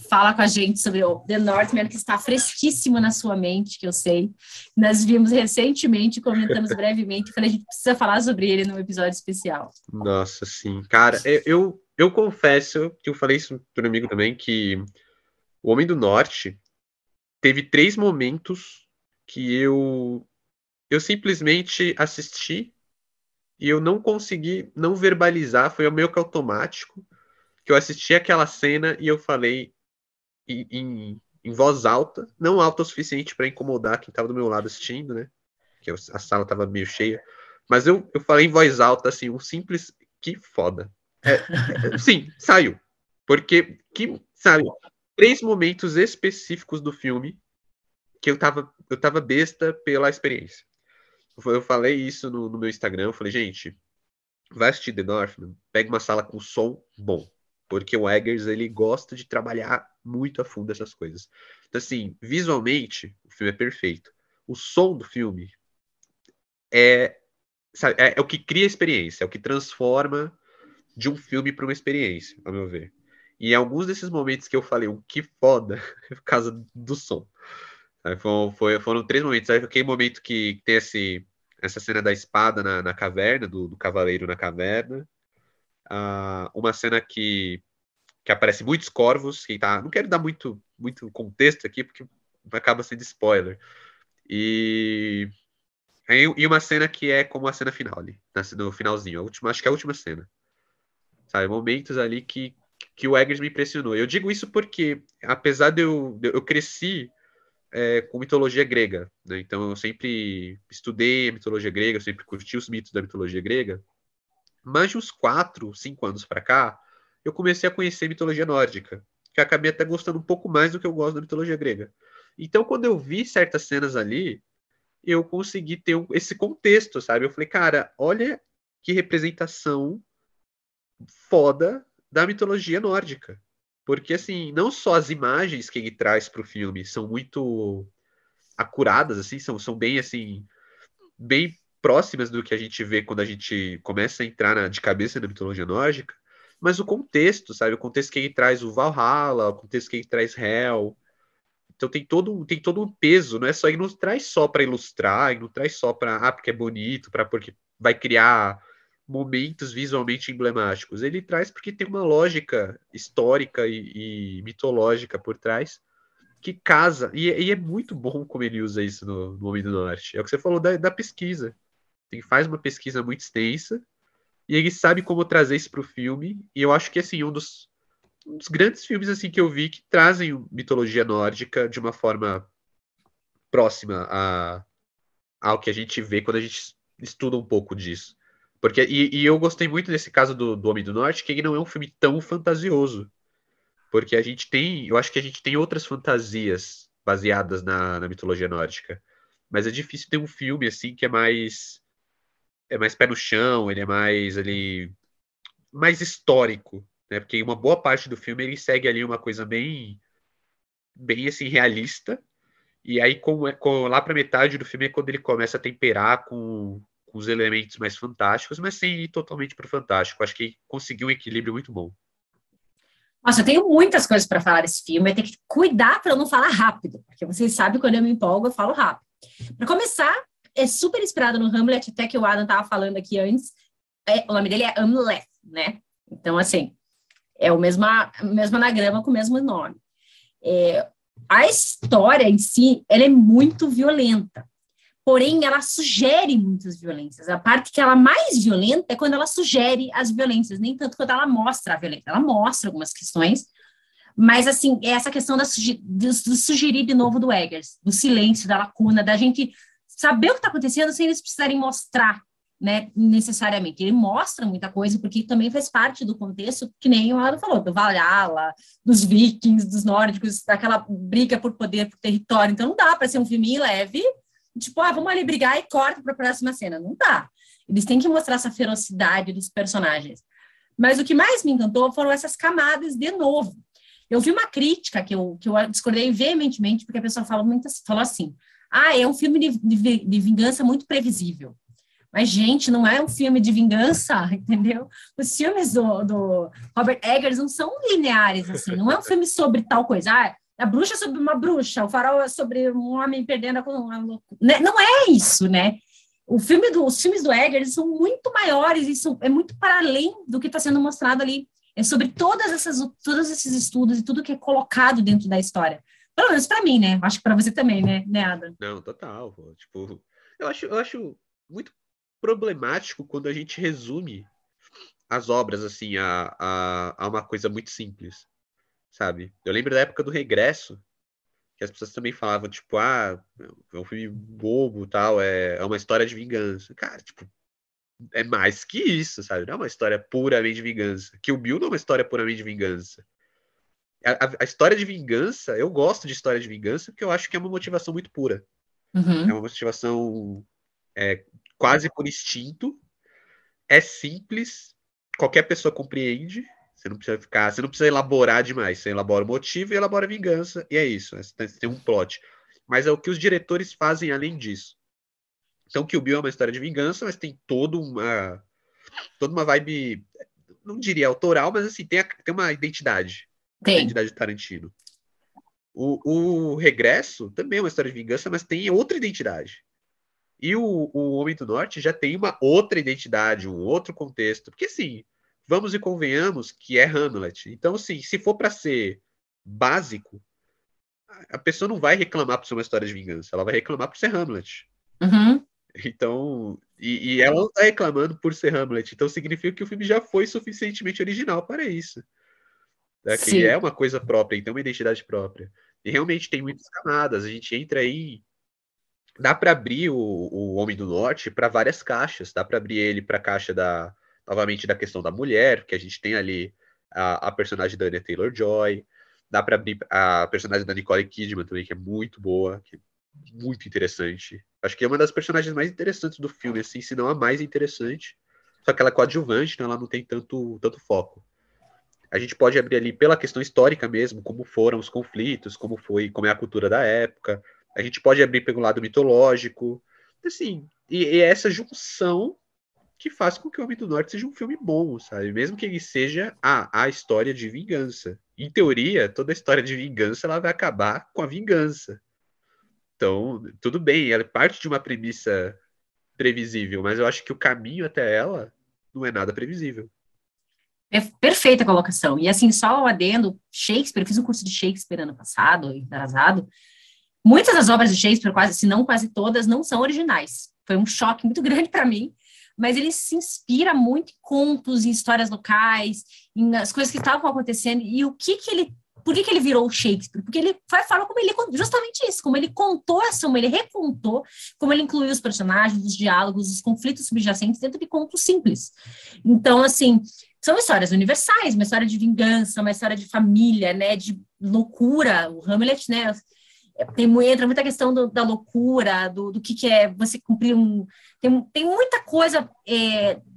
fala com a gente sobre o The Northman, que está fresquíssimo na sua mente, que eu sei. Nós vimos recentemente, comentamos brevemente, falei, a gente precisa falar sobre ele num episódio especial. Nossa, sim. Cara, eu confesso que eu falei isso para um amigo também, que O Homem do Norte teve 3 momentos que eu simplesmente assisti e eu não consegui não verbalizar, foi meio que automático, que eu assisti aquela cena e eu falei em voz alta, não alta o suficiente para incomodar quem estava do meu lado assistindo, né? Que a sala estava meio cheia. Mas eu falei em voz alta, assim, um simples que foda. Sim, saiu. Porque, sabe, 3 momentos específicos do filme que eu tava besta pela experiência. Eu falei isso no meu Instagram, eu falei, gente, vai assistir The Northman, pega uma sala com som bom. Porque o Eggers, ele gosta de trabalhar muito a fundo essas coisas. Então, assim, visualmente, o filme é perfeito. O som do filme sabe, é o que cria a experiência, é o que transforma de um filme para uma experiência, ao meu ver. E em alguns desses momentos que eu falei, o que foda, é por causa do som. Aí foram três momentos. Aí aquele momento que tem essa cena da espada na caverna, do cavaleiro na caverna. Uma cena que aparece muitos corvos, não quero dar muito contexto aqui, porque acaba sendo spoiler. E uma cena que é como a cena final ali, no finalzinho, acho que é a última cena. Sabe, momentos ali que o Eggers me impressionou. Eu digo isso porque, apesar eu cresci com mitologia grega, né? Então eu sempre estudei a mitologia grega, eu sempre curti os mitos da mitologia grega. Mas de uns 4, 5 anos para cá, eu comecei a conhecer mitologia nórdica, que eu acabei até gostando um pouco mais do que eu gosto da mitologia grega. Então, quando eu vi certas cenas ali, eu consegui ter esse contexto, sabe? Eu falei, cara, olha que representação foda da mitologia nórdica. Porque, assim, não só as imagens que ele traz para o filme são muito acuradas, assim, são bem, assim, bem próximas do que a gente vê quando a gente começa a entrar de cabeça na mitologia nórdica, mas o contexto, sabe? O contexto que ele traz o Valhalla, o contexto que ele traz Hel. Então tem todo um peso, não é só, ele não traz só para ilustrar, ele não traz só para, porque é bonito, para porque vai criar momentos visualmente emblemáticos. Ele traz porque tem uma lógica histórica e mitológica por trás que casa, e é muito bom como ele usa isso no Homem do Norte. É o que você falou da pesquisa. Ele faz uma pesquisa muito extensa e ele sabe como trazer isso para o filme. E eu acho que assim um dos grandes filmes assim que eu vi que trazem mitologia nórdica de uma forma próxima ao que a gente vê quando a gente estuda um pouco disso. Porque e eu gostei muito desse caso do Homem do Norte, que ele não é um filme tão fantasioso, porque eu acho que a gente tem outras fantasias baseadas na mitologia nórdica, mas é difícil ter um filme assim que é mais pé no chão, ele é mais histórico, né? Porque uma boa parte do filme ele segue ali uma coisa bem, bem assim realista. E aí lá para metade do filme é quando ele começa a temperar com os elementos mais fantásticos, mas sem ir totalmente para o fantástico. Acho que conseguiu um equilíbrio muito bom. Nossa, eu tenho muitas coisas para falar desse filme. Eu tenho que cuidar para eu não falar rápido, porque vocês sabem que quando eu me empolgo, eu falo rápido. Para começar, é super inspirado no Hamlet, até que o Adam estava falando aqui antes. O nome dele é Hamlet, né? Então, assim, é o mesmo anagrama com o mesmo nome. A história em si, ela é muito violenta. Porém, ela sugere muitas violências. A parte que ela é mais violenta é quando ela sugere as violências, nem tanto quando ela mostra a violência. Ela mostra algumas questões, mas, assim, é essa questão do sugerir de novo do Eggers, do silêncio, da lacuna, da gente saber o que está acontecendo sem eles precisarem mostrar, né, necessariamente. Ele mostra muita coisa, porque também faz parte do contexto, que nem o Adam falou, do Valhalla, dos vikings, dos nórdicos, daquela briga por poder, por território. Então, não dá para ser um filme leve, tipo, vamos ali brigar e corta para a próxima cena. Não dá. Eles têm que mostrar essa ferocidade dos personagens. Mas o que mais me encantou foram essas camadas de novo. Eu vi uma crítica que eu discordei veementemente, porque a pessoa falou assim, é um filme de vingança muito previsível. Mas, gente, não é um filme de vingança, entendeu? Os filmes do Robert Eggers não são lineares, assim. Não é um filme sobre tal coisa. A bruxa é sobre uma bruxa, o farol é sobre um homem perdendo né? Não é isso, né? Os filmes do Eggers são muito maiores, isso é muito para além do que está sendo mostrado ali. É sobre todos esses estudos e tudo que é colocado dentro da história. Pelo menos para mim, né? Acho que para você também, né, Ada? Não, total. Pô. Tipo, eu acho muito problemático quando a gente resume as obras assim a uma coisa muito simples, sabe? Eu lembro da época do Regresso, que as pessoas também falavam, tipo, é um filme bobo, tal, é uma história de vingança. Cara, tipo, é mais que isso, sabe? Não é uma história puramente de vingança. Kill Bill não é uma história puramente de vingança. A história de vingança, eu gosto de história de vingança porque eu acho que é uma motivação muito pura. É Uhum. uma motivação quase por instinto, é simples, qualquer pessoa compreende. Você não precisa elaborar demais. Você elabora o motivo e elabora a vingança, e é isso. Você tem um plot. Mas é o que os diretores fazem além disso. Então, Kill Bill é uma história de vingança, mas tem toda uma vibe, não diria autoral, mas assim, tem uma identidade. A Tem. identidade de Tarantino. O Regresso também é uma história de vingança, mas tem outra identidade. E o Homem do Norte já tem uma outra identidade, um outro contexto. Porque, assim, vamos e convenhamos que é Hamlet. Então, assim, se for para ser básico, a pessoa não vai reclamar por ser uma história de vingança. Ela vai reclamar por ser Hamlet. Uhum. Então, e ela não tá reclamando por ser Hamlet. Então, significa que o filme já foi suficientemente original para isso. Né? Que ele é Sim. uma coisa própria, ele tem uma identidade própria. E realmente tem muitas camadas. A gente entra aí. Dá para abrir o Homem do Norte para várias caixas. Dá para abrir ele para a caixa novamente, da questão da mulher, que a gente tem ali a personagem da Anya Taylor-Joy. Dá para abrir a personagem da Nicole Kidman também, que é muito boa, que é muito interessante. Acho que é uma das personagens mais interessantes do filme, assim, se não a mais interessante. Só que ela é coadjuvante, então ela não tem tanto foco. A gente pode abrir ali pela questão histórica mesmo, como foram os conflitos, como é a cultura da época. A gente pode abrir pelo lado mitológico. Assim, e é essa junção que faz com que o Homem do Norte seja um filme bom, sabe? Mesmo que ele seja a história de vingança. Em teoria, toda história de vingança ela vai acabar com a vingança. Então, tudo bem, ela parte de uma premissa previsível, mas eu acho que o caminho até ela não é nada previsível. É perfeita colocação. E assim, só o adendo, Shakespeare, eu fiz um curso de Shakespeare ano passado, atrasado. Muitas das obras de Shakespeare, quase, se não quase todas, não são originais. Foi um choque muito grande para mim, mas ele se inspira muito em contos, em histórias locais, em as coisas que estavam acontecendo e por que ele virou Shakespeare? Porque ele fala como ele, justamente isso, como ele contou como ele recontou, como ele incluiu os personagens, os diálogos, os conflitos subjacentes dentro de contos simples. Então, assim, são histórias universais, uma história de vingança, uma história de família, né, de loucura. O Hamlet, né, entra muita questão da loucura, do que é você cumprir tem muita coisa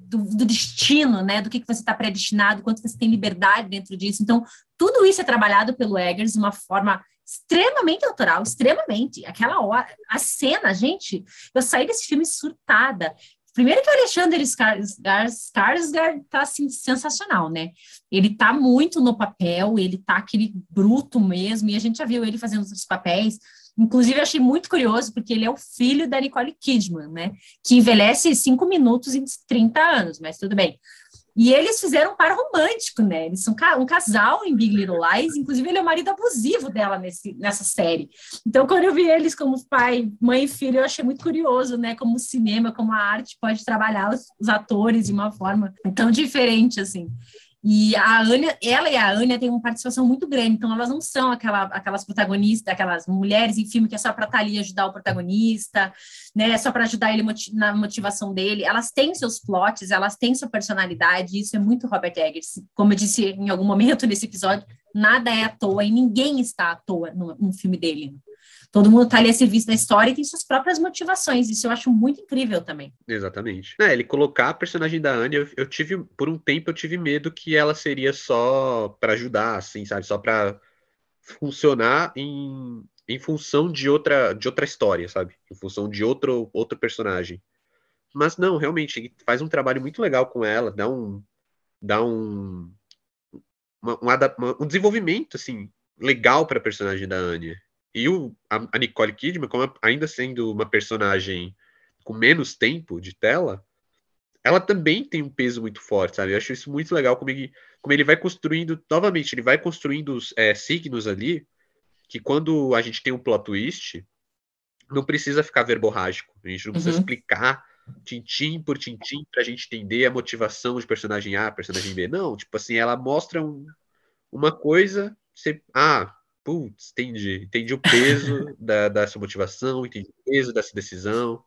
do destino, né? Do que você está predestinado, quanto você tem liberdade dentro disso. Então, tudo isso é trabalhado pelo Eggers de uma forma extremamente autoral, extremamente. Aquela hora, a cena, gente, eu saí desse filme surtada. Primeiro que o Alexander Skarsgård tá assim, sensacional, né? Ele tá muito no papel, ele tá aquele bruto mesmo, e a gente já viu ele fazendo outros papéis. Inclusive, eu achei muito curioso, porque ele é o filho da Nicole Kidman, né? Que envelhece 5 minutos em 30 anos, mas tudo bem. E eles fizeram um par romântico, né? Eles são um casal em Big Little Lies, inclusive ele é o marido abusivo dela nessa série. Então, quando eu vi eles como pai, mãe e filho, eu achei muito curioso, né? Como o cinema, como a arte pode trabalhar os atores de uma forma tão diferente, assim. E ela e a Anya têm uma participação muito grande, então elas não são aquelas protagonistas, aquelas mulheres em filme que é só para estar ali e ajudar o protagonista, né? Só para ajudar ele na motivação dele. Elas têm seus plots, elas têm sua personalidade, e isso é muito Robert Eggers. Como eu disse em algum momento nesse episódio, nada é à toa e ninguém está à toa no filme dele. Todo mundo está ali a serviço da história e tem suas próprias motivações. Isso eu acho muito incrível também. Exatamente. Ele colocar a personagem da Anya, eu tive, por um tempo, eu tive medo que ela seria só para ajudar, assim, sabe? Só para funcionar em função de outra história, sabe? Em função de outro personagem. Mas não, realmente, ele faz um trabalho muito legal com ela, dá um desenvolvimento, assim, legal para a personagem da Anya. E a Nicole Kidman, como ainda sendo uma personagem com menos tempo de tela, ela também tem um peso muito forte, sabe? Eu acho isso muito legal, como ele vai construindo, novamente, ele vai construindo signos ali, que quando a gente tem um plot twist, não precisa ficar verborrágico. A gente não precisa explicar tintim por tintim pra gente entender a motivação de personagem A, personagem B. Não, tipo assim, ela mostra uma coisa, você. Putz, entendi o peso dessa motivação, entendi o peso dessa decisão,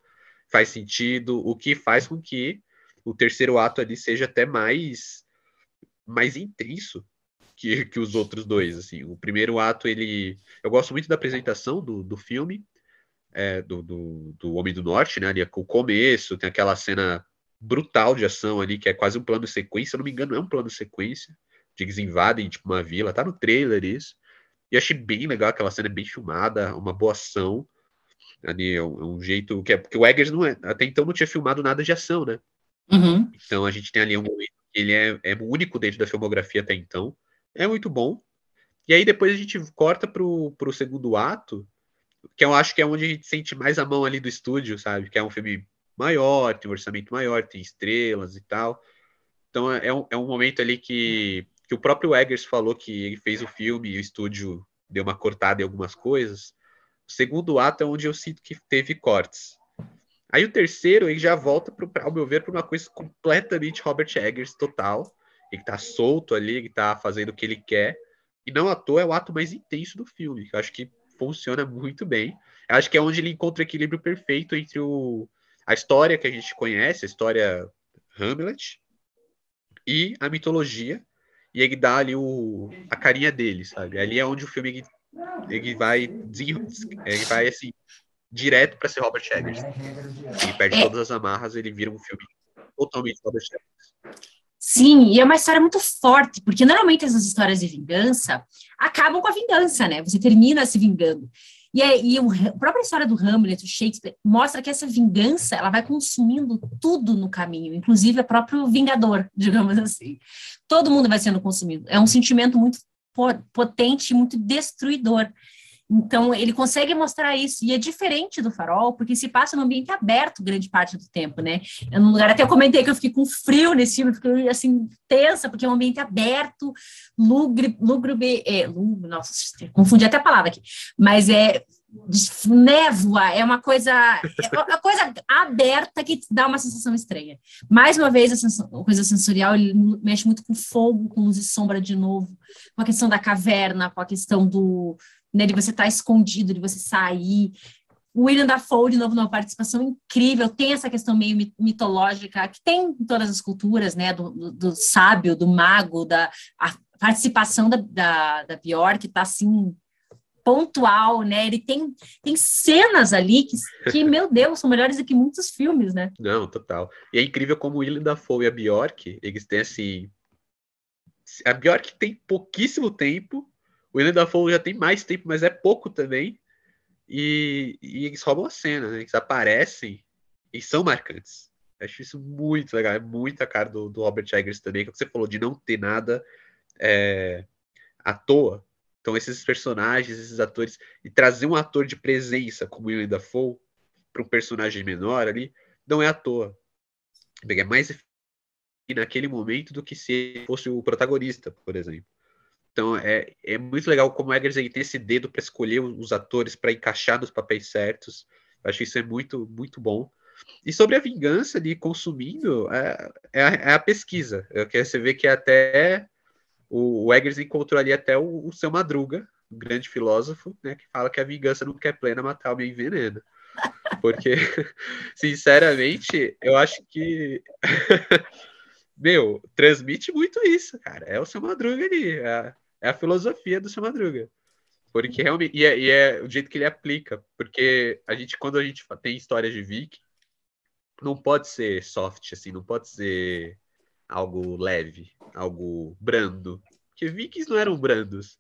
faz sentido, o que faz com que o terceiro ato ali seja até mais intenso que os outros dois, assim. O primeiro ato, eu gosto muito da apresentação do filme, do Homem do Norte, né, ali com o começo, tem aquela cena brutal de ação ali, que é quase um plano sequência, se eu não me engano, é um plano sequência, de que eles invadem, tipo, uma vila, tá no trailer isso, e achei bem legal, aquela cena é bem filmada, uma boa ação, ali é um jeito, porque o Eggers até então não tinha filmado nada de ação, né, então a gente tem ali um momento que ele é único dentro da filmografia até então, é muito bom, E aí depois a gente corta pro segundo ato, que eu acho que é onde a gente sente mais a mão ali do estúdio, sabe? Que é um filme maior, tem um orçamento maior, tem estrelas e tal. Então é um momento ali que o próprio Eggers falou que ele fez o filme e o estúdio deu uma cortada em algumas coisas. O segundo ato é onde eu sinto que teve cortes. Aí o terceiro, ele já volta, ao meu ver, para uma coisa completamente Robert Eggers, total. Ele tá solto ali, ele tá fazendo o que ele quer. E não à toa é o ato mais intenso do filme, que eu acho que funciona muito bem. Eu acho que é onde ele encontra o equilíbrio perfeito entre a história que a gente conhece, a história Hamlet, e a mitologia. E ele dá ali a carinha dele, sabe? Ali é onde o filme ele vai assim, direto para ser Robert Eggers. Ele perde É, todas as amarras, ele vira um filme totalmente Robert Eggers. sim, e é uma história muito forte, porque normalmente essas histórias de vingança acabam com a vingança, né? Você termina se vingando. A própria história do Hamlet, o Shakespeare, mostra que essa vingança ela vai consumindo tudo no caminho, inclusive o próprio vingador, digamos assim. Todo mundo vai sendo consumido. É um sentimento muito potente, muito destruidor. Então, ele consegue mostrar isso, e é diferente do Farol, porque se passa num ambiente aberto grande parte do tempo, né? Eu, num lugar, até eu comentei que eu fiquei com frio nesse filme, fiquei, assim, tensa, porque é um ambiente aberto, lúgubre, nossa, confundi até a palavra aqui, mas névoa, é uma coisa aberta que dá uma sensação estranha. Mais uma vez, a coisa sensorial, ele mexe muito com fogo, com luz e sombra de novo, com a questão da caverna, com a questão né, de você estar escondido, de você sair. O William Dafoe, de novo, numa participação incrível, tem essa questão meio mitológica, que tem em todas as culturas, né, do sábio, do mago, a participação da Bjork, está assim, pontual, né, ele tem cenas ali que, meu Deus, são melhores do que muitos filmes, né. Não, total. E é incrível como o William Dafoe e a Bjork, eles têm assim... A Bjork tem pouquíssimo tempo, o William Dafoe já tem mais tempo, mas é pouco também. E eles roubam a cena, né? Eles aparecem e são marcantes. Eu acho isso muito legal. É muito a cara do Robert Eggers também, que você falou, de não ter nada à toa. Então, esses personagens, esses atores, e trazer um ator de presença como o William Dafoe para um personagem menor ali, não é à toa. É mais naquele momento do que se fosse o protagonista, por exemplo. Então é muito legal como o Eggers ele tem esse dedo para escolher os atores para encaixar nos papéis certos. Eu acho que isso é muito, muito bom. E sobre a vingança de consumindo, é a pesquisa. Você vê que até o Eggers encontrou ali até o Seu Madruga, um grande filósofo, né, que fala que a vingança nunca é plena, mas a alma envenena. Porque, sinceramente, eu acho que meu, transmite muito isso, cara. É o Seu Madruga ali, é a filosofia do Seu Madruga. Porque realmente, e é o jeito que ele aplica, porque quando a gente tem histórias de Viking, não pode ser soft, assim, não pode ser algo leve, algo brando, porque Vikings não eram brandos,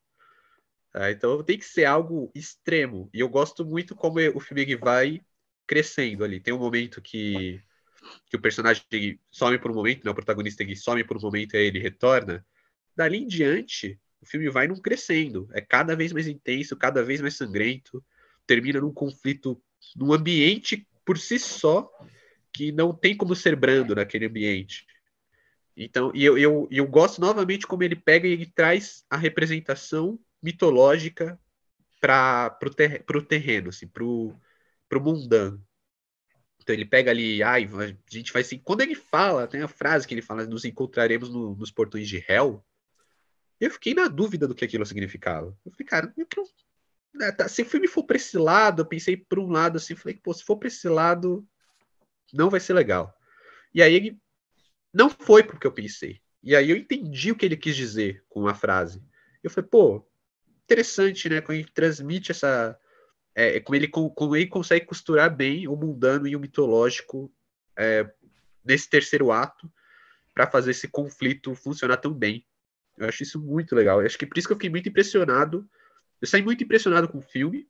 tá? Então tem que ser algo extremo, e eu gosto muito como o filme vai crescendo ali. Tem um momento que o personagem some por um momento, né, o protagonista some por um momento e aí ele retorna. Dali em diante, o filme vai num crescendo. É cada vez mais intenso, cada vez mais sangrento. Termina num conflito, num ambiente por si só, que não tem como ser brando naquele ambiente. Então, eu gosto novamente como ele pega e ele traz a representação mitológica para o terreno, assim, para o mundano. Então ele pega ali, a gente vai se. Quando ele fala, tem a frase que ele fala, nos encontraremos nos portões de Hell. Eu fiquei na dúvida do que aquilo significava. Eu falei, cara, se o filme for pra esse lado, eu pensei por um lado assim, falei, pô, se for pra esse lado, não vai ser legal. E aí ele não foi porque eu pensei. E aí eu entendi o que ele quis dizer com a frase. Eu falei, pô, interessante, né? Como ele transmite essa. Como ele consegue costurar bem o mundano e o mitológico nesse terceiro ato para fazer esse conflito funcionar tão bem. Eu acho isso muito legal. Eu acho que por isso que eu fiquei muito impressionado. Eu saí muito impressionado com o filme.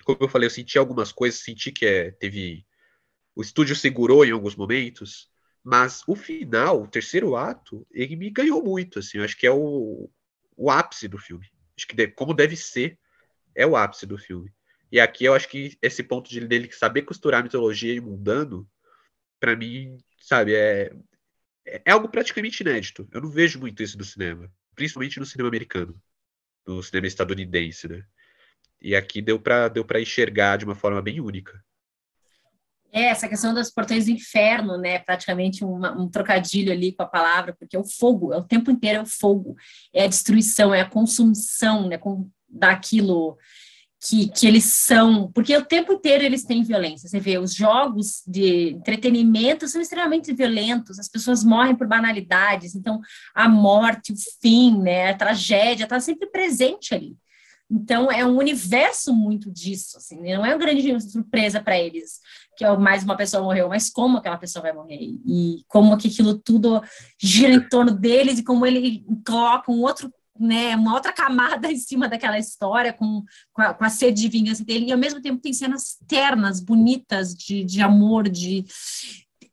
Como eu falei, eu senti algumas coisas, senti que teve. O estúdio segurou em alguns momentos, mas o final, o terceiro ato, ele me ganhou muito. Assim, eu acho que é o ápice do filme. Acho que como deve ser, é o ápice do filme. E aqui eu acho que esse ponto dele saber costurar mitologia e mundano, pra mim, sabe, é algo praticamente inédito. Eu não vejo muito isso no cinema, principalmente no cinema americano, no cinema estadunidense, né? E aqui deu pra enxergar de uma forma bem única. Essa questão dos portões do inferno, né? Praticamente um trocadilho ali com a palavra, porque é o fogo, é o tempo inteiro é o fogo, é a destruição, é a consumição, né? Daquilo que eles são, porque o tempo inteiro eles têm violência. Você vê, os jogos de entretenimento são extremamente violentos, as pessoas morrem por banalidades, então a morte, o fim, né? A tragédia está sempre presente ali. Então, é um universo muito disso, assim, né? Não é uma grande surpresa para eles que mais uma pessoa morreu, mas como aquela pessoa vai morrer e como que aquilo tudo gira em torno deles e como ele coloca um outro, né, uma outra camada em cima daquela história com a sede de vingança dele e ao mesmo tempo tem cenas ternas, bonitas de amor,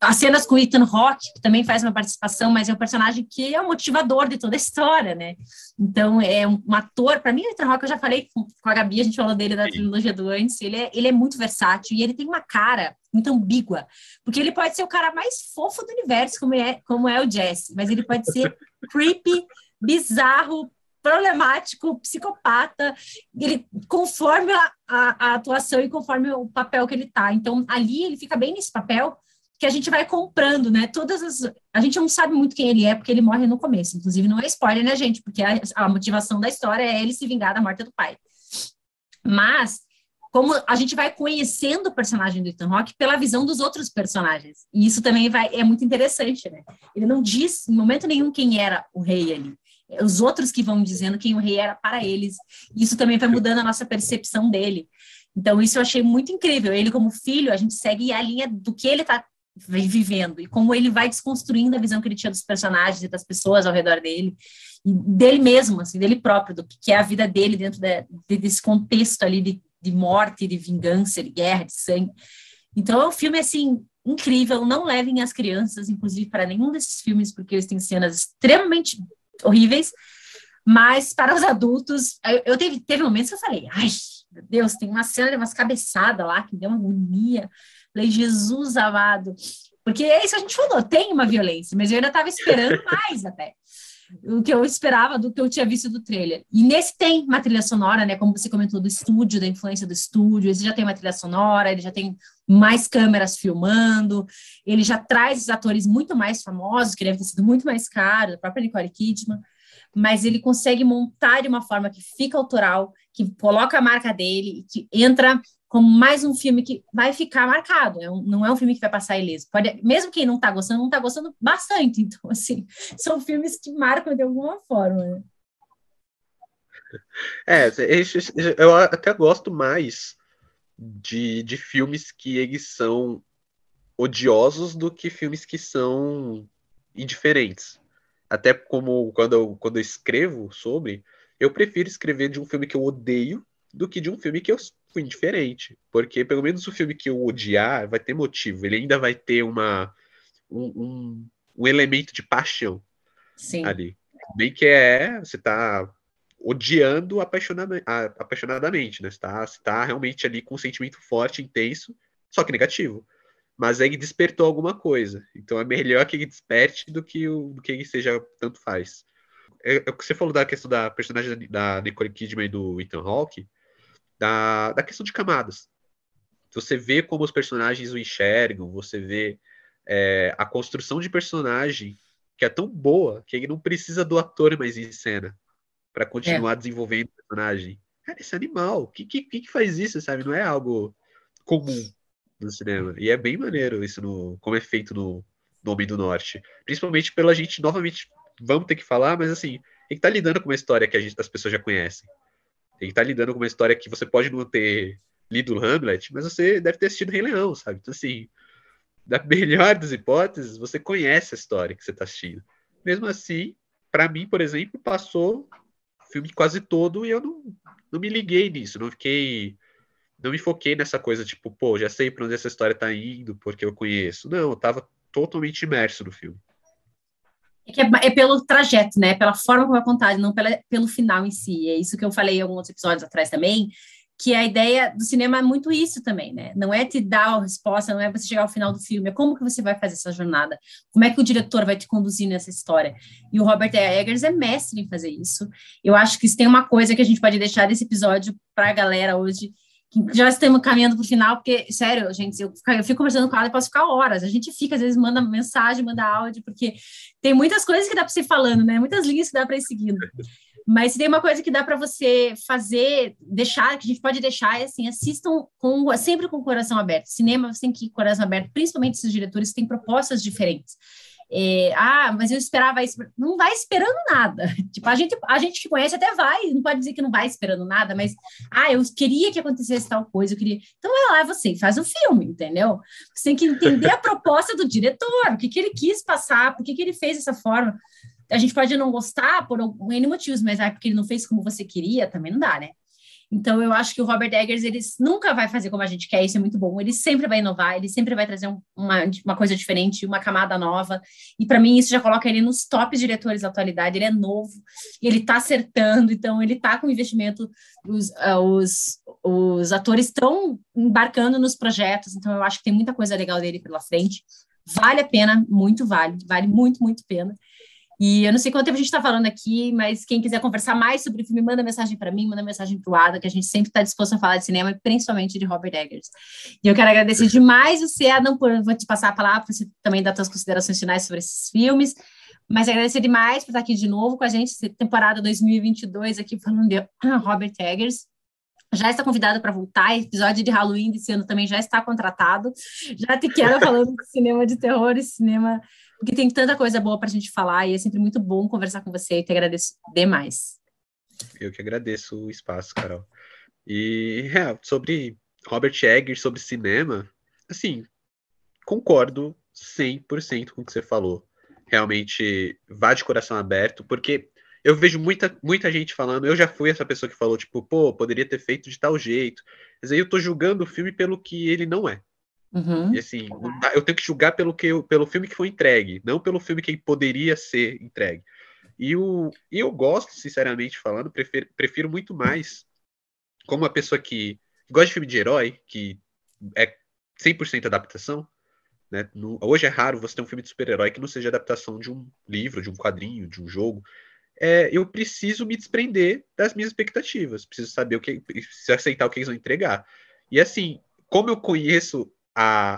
as cenas com o Ethan Hawke, que também faz uma participação, mas é um personagem que é o motivador de toda a história, né? Então, é um ator, para mim, o Ethan Hawke, eu já falei com a Gabi, a gente falou dele da trilogia do Antes, ele é muito versátil e ele tem uma cara muito ambígua, porque ele pode ser o cara mais fofo do universo, como é o Jesse, mas ele pode ser creepy, bizarro, problemático, psicopata, ele conforme a atuação e conforme o papel que ele tá. Então, ali ele fica bem nesse papel, que a gente vai comprando, né? A gente não sabe muito quem ele é, porque ele morre no começo. Inclusive, não é spoiler, né, gente? Porque a motivação da história é ele se vingar da morte do pai. Mas, como a gente vai conhecendo o personagem do Ethan Hawke pela visão dos outros personagens. E isso também é muito interessante, né? Ele não diz, em momento nenhum, quem era o rei ali. É os outros que vão dizendo quem o rei era para eles. Isso também vai mudando a nossa percepção dele. Então, isso eu achei muito incrível. Ele, como filho, a gente segue a linha do que ele está vivendo e como ele vai desconstruindo a visão que ele tinha dos personagens e das pessoas ao redor dele e dele mesmo, assim, dele próprio, do que é a vida dele dentro desse contexto ali de morte, de vingança, de guerra, de sangue. Então é um filme, assim, incrível. Não levem as crianças, inclusive, para nenhum desses filmes, porque eles têm cenas extremamente horríveis, mas para os adultos, teve momentos que eu falei, ai, meu Deus, tem uma cena de umas cabeçadas lá que deu uma agonia. Falei, Jesus amado. Porque é isso que a gente falou, tem uma violência, mas eu ainda estava esperando mais até. O que eu esperava do que eu tinha visto do trailer. E nesse tem uma trilha sonora, né? Como você comentou, do estúdio, da influência do estúdio. Esse já tem uma trilha sonora, ele já tem mais câmeras filmando, ele já traz os atores muito mais famosos, que deve ter sido muito mais caro, a própria Nicole Kidman, mas ele consegue montar de uma forma que fica autoral, que coloca a marca dele, que entra como mais um filme que vai ficar marcado. Não é um filme que vai passar ileso. Mesmo quem não está gostando, não está gostando bastante. Então, assim, são filmes que marcam de alguma forma. Né? Eu até gosto mais de filmes que eles são odiosos do que filmes que são indiferentes. Até como quando eu escrevo sobre, eu prefiro escrever de um filme que eu odeio do que de um filme que eu fui indiferente. Porque pelo menos o filme que eu odiar vai ter motivo, ele ainda vai ter um elemento de paixão. Sim. Ali. Bem que você tá odiando apaixonadamente, né? Você tá realmente ali com um sentimento forte, intenso, só que negativo. Mas aí despertou alguma coisa. Então é melhor que ele desperte do que ele seja tanto faz. É o que você falou da questão da personagem da Nicole Kidman e do Ethan Hawke, da questão de camadas. Você vê como os personagens o enxergam, você vê a construção de personagem que é tão boa que ele não precisa do ator mais em cena para continuar desenvolvendo o personagem. Cara, esse animal, que faz isso, sabe? Não é algo comum no cinema. E é bem maneiro isso como é feito no Homem do Norte. Principalmente pela gente, novamente, vamos ter que falar, mas assim, ele tá lidando com uma história que as pessoas já conhecem. Ele tá lidando com uma história que você pode não ter lido o Hamlet, mas você deve ter assistido Rei Leão, sabe? Então, assim, da melhor das hipóteses, você conhece a história que você está assistindo. Mesmo assim, para mim, por exemplo, passou o filme quase todo e eu não me liguei nisso, não me foquei nessa coisa, tipo, pô, já sei para onde essa história tá indo, porque eu conheço. Não, eu tava totalmente imerso no filme. É pelo trajeto, né? Pela forma como é contado, não pelo final em si. É isso que eu falei em alguns episódios atrás também, que a ideia do cinema é muito isso também, né? Não é te dar a resposta, não é você chegar ao final do filme, é como que você vai fazer essa jornada, como é que o diretor vai te conduzir nessa história. E o Robert Eggers é mestre em fazer isso. Eu acho que se tem uma coisa que a gente pode deixar desse episódio para a galera hoje, que já estamos caminhando para o final, porque, sério, gente, eu fico conversando com ela e posso ficar horas. A gente fica, às vezes, manda mensagem, manda áudio, porque tem muitas coisas que dá para você ir falando, né? Muitas linhas que dá para ir seguindo. Mas se tem uma coisa que dá para você fazer, deixar, que a gente pode deixar, é assim, assistam sempre com o coração aberto. Cinema, você tem que ir com o coração aberto, principalmente esses diretores que têm propostas diferentes. Mas eu esperava isso. Não vai esperando nada. Tipo, a gente que conhece até vai, não pode dizer que não vai esperando nada, mas eu queria que acontecesse tal coisa, eu queria. Então vai lá, você faz o filme, entendeu? Você tem que entender a proposta do diretor, o que ele quis passar, por que ele fez dessa forma. A gente pode não gostar por N motivos, mas porque ele não fez como você queria, também não dá, né? Então, eu acho que o Robert Eggers, ele nunca vai fazer como a gente quer, isso é muito bom. Ele sempre vai inovar, ele sempre vai trazer uma coisa diferente, uma camada nova. E, para mim, isso já coloca ele nos top diretores da atualidade. Ele é novo, ele está acertando, então ele está com investimento, os atores estão embarcando nos projetos, então eu acho que tem muita coisa legal dele pela frente. Vale a pena, muito vale muito, muito pena. E eu não sei quanto tempo a gente está falando aqui, mas quem quiser conversar mais sobre o filme, manda mensagem para mim, manda mensagem para o Ada, que a gente sempre está disposto a falar de cinema, principalmente de Robert Eggers. E eu quero agradecer demais você, Adam, vou te passar a palavra para você também dar suas considerações finais sobre esses filmes, mas agradecer demais por estar aqui de novo com a gente, temporada 2022, aqui falando de Robert Eggers. Já está convidado para voltar, episódio de Halloween desse ano também já está contratado. Já te quero falando de cinema de terror e cinema, porque tem tanta coisa boa para a gente falar e é sempre muito bom conversar com você e te agradeço demais. Eu que agradeço o espaço, Carol. E sobre Robert Eggers, sobre cinema, assim, concordo 100% com o que você falou. Realmente, vá de coração aberto, porque eu vejo muita gente falando, eu já fui essa pessoa que falou, tipo, poderia ter feito de tal jeito. Mas aí eu tô julgando o filme pelo que ele não é. Uhum. E assim, eu tenho que julgar pelo filme que foi entregue, não pelo filme que poderia ser entregue. E eu gosto, sinceramente falando, prefiro muito mais como uma pessoa que gosta de filme de herói, que é 100% adaptação, né? Hoje é raro você ter um filme de super-herói que não seja adaptação de um livro, de um quadrinho, de um jogo. Eu preciso me desprender das minhas expectativas, preciso saber preciso aceitar o que eles vão entregar. E assim, como eu conheço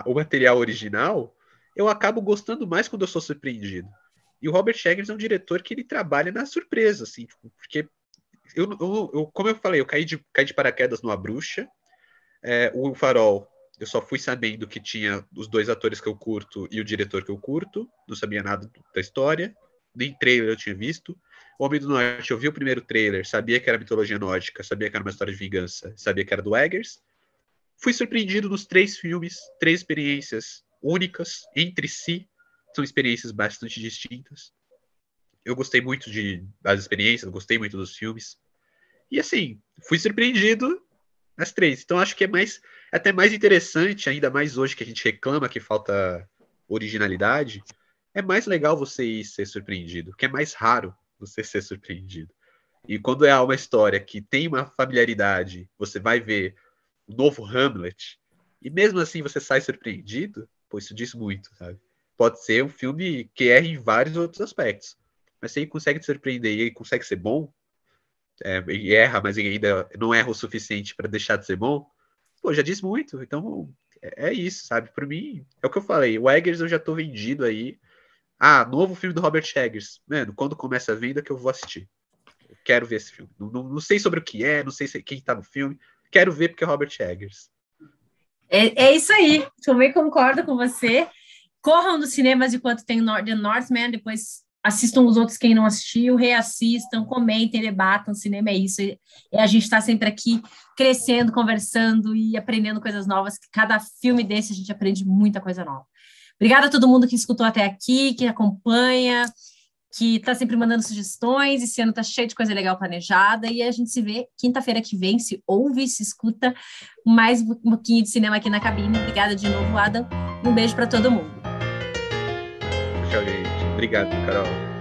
o material original, eu acabo gostando mais quando eu sou surpreendido. E o Robert Eggers é um diretor que ele trabalha na surpresa, assim, porque como eu falei, eu caí de paraquedas no A Bruxa, o Farol, eu só fui sabendo que tinha os dois atores que eu curto e o diretor que eu curto, não sabia nada da história, nem trailer eu tinha visto. O Homem do Norte, eu vi o primeiro trailer, sabia que era mitologia nórdica, sabia que era uma história de vingança, sabia que era do Eggers. Fui surpreendido nos 3 filmes, 3 experiências únicas entre si, são experiências bastante distintas. Eu gostei muito das experiências, gostei muito dos filmes. E assim, fui surpreendido nas 3. Então acho que é até mais interessante, ainda mais hoje que a gente reclama que falta originalidade, é mais legal você ir ser surpreendido, que é mais raro você ser surpreendido. E quando é uma história que tem uma familiaridade, você vai ver o novo Hamlet, e mesmo assim você sai surpreendido, pô, isso diz muito, sabe? Pode ser um filme que erra em vários outros aspectos, mas se ele consegue te surpreender e ele consegue ser bom, ele erra, mas ele ainda não erra o suficiente para deixar de ser bom, pô, já diz muito. Então, é isso, sabe? Por mim, é o que eu falei, o Eggers eu já tô vendido aí. Novo filme do Robert Eggers. Mano, quando começa a venda que eu vou assistir. Eu quero ver esse filme. Não sei sobre o que não sei quem tá no filme. Quero ver porque é Robert Eggers. É isso aí. Também concordo com você. Corram nos cinemas enquanto tem The Northman, depois assistam os outros quem não assistiu, reassistam, comentem, debatam. Cinema é isso. A gente está sempre aqui crescendo, conversando e aprendendo coisas novas. Cada filme desse a gente aprende muita coisa nova. Obrigada a todo mundo que escutou até aqui, que acompanha, que está sempre mandando sugestões. Esse ano está cheio de coisa legal planejada e a gente se vê quinta-feira que vem, se ouve, se escuta mais um pouquinho de cinema aqui na cabine. Obrigada de novo, Adam. Um beijo para todo mundo. Tchau, gente. Obrigado, Carol.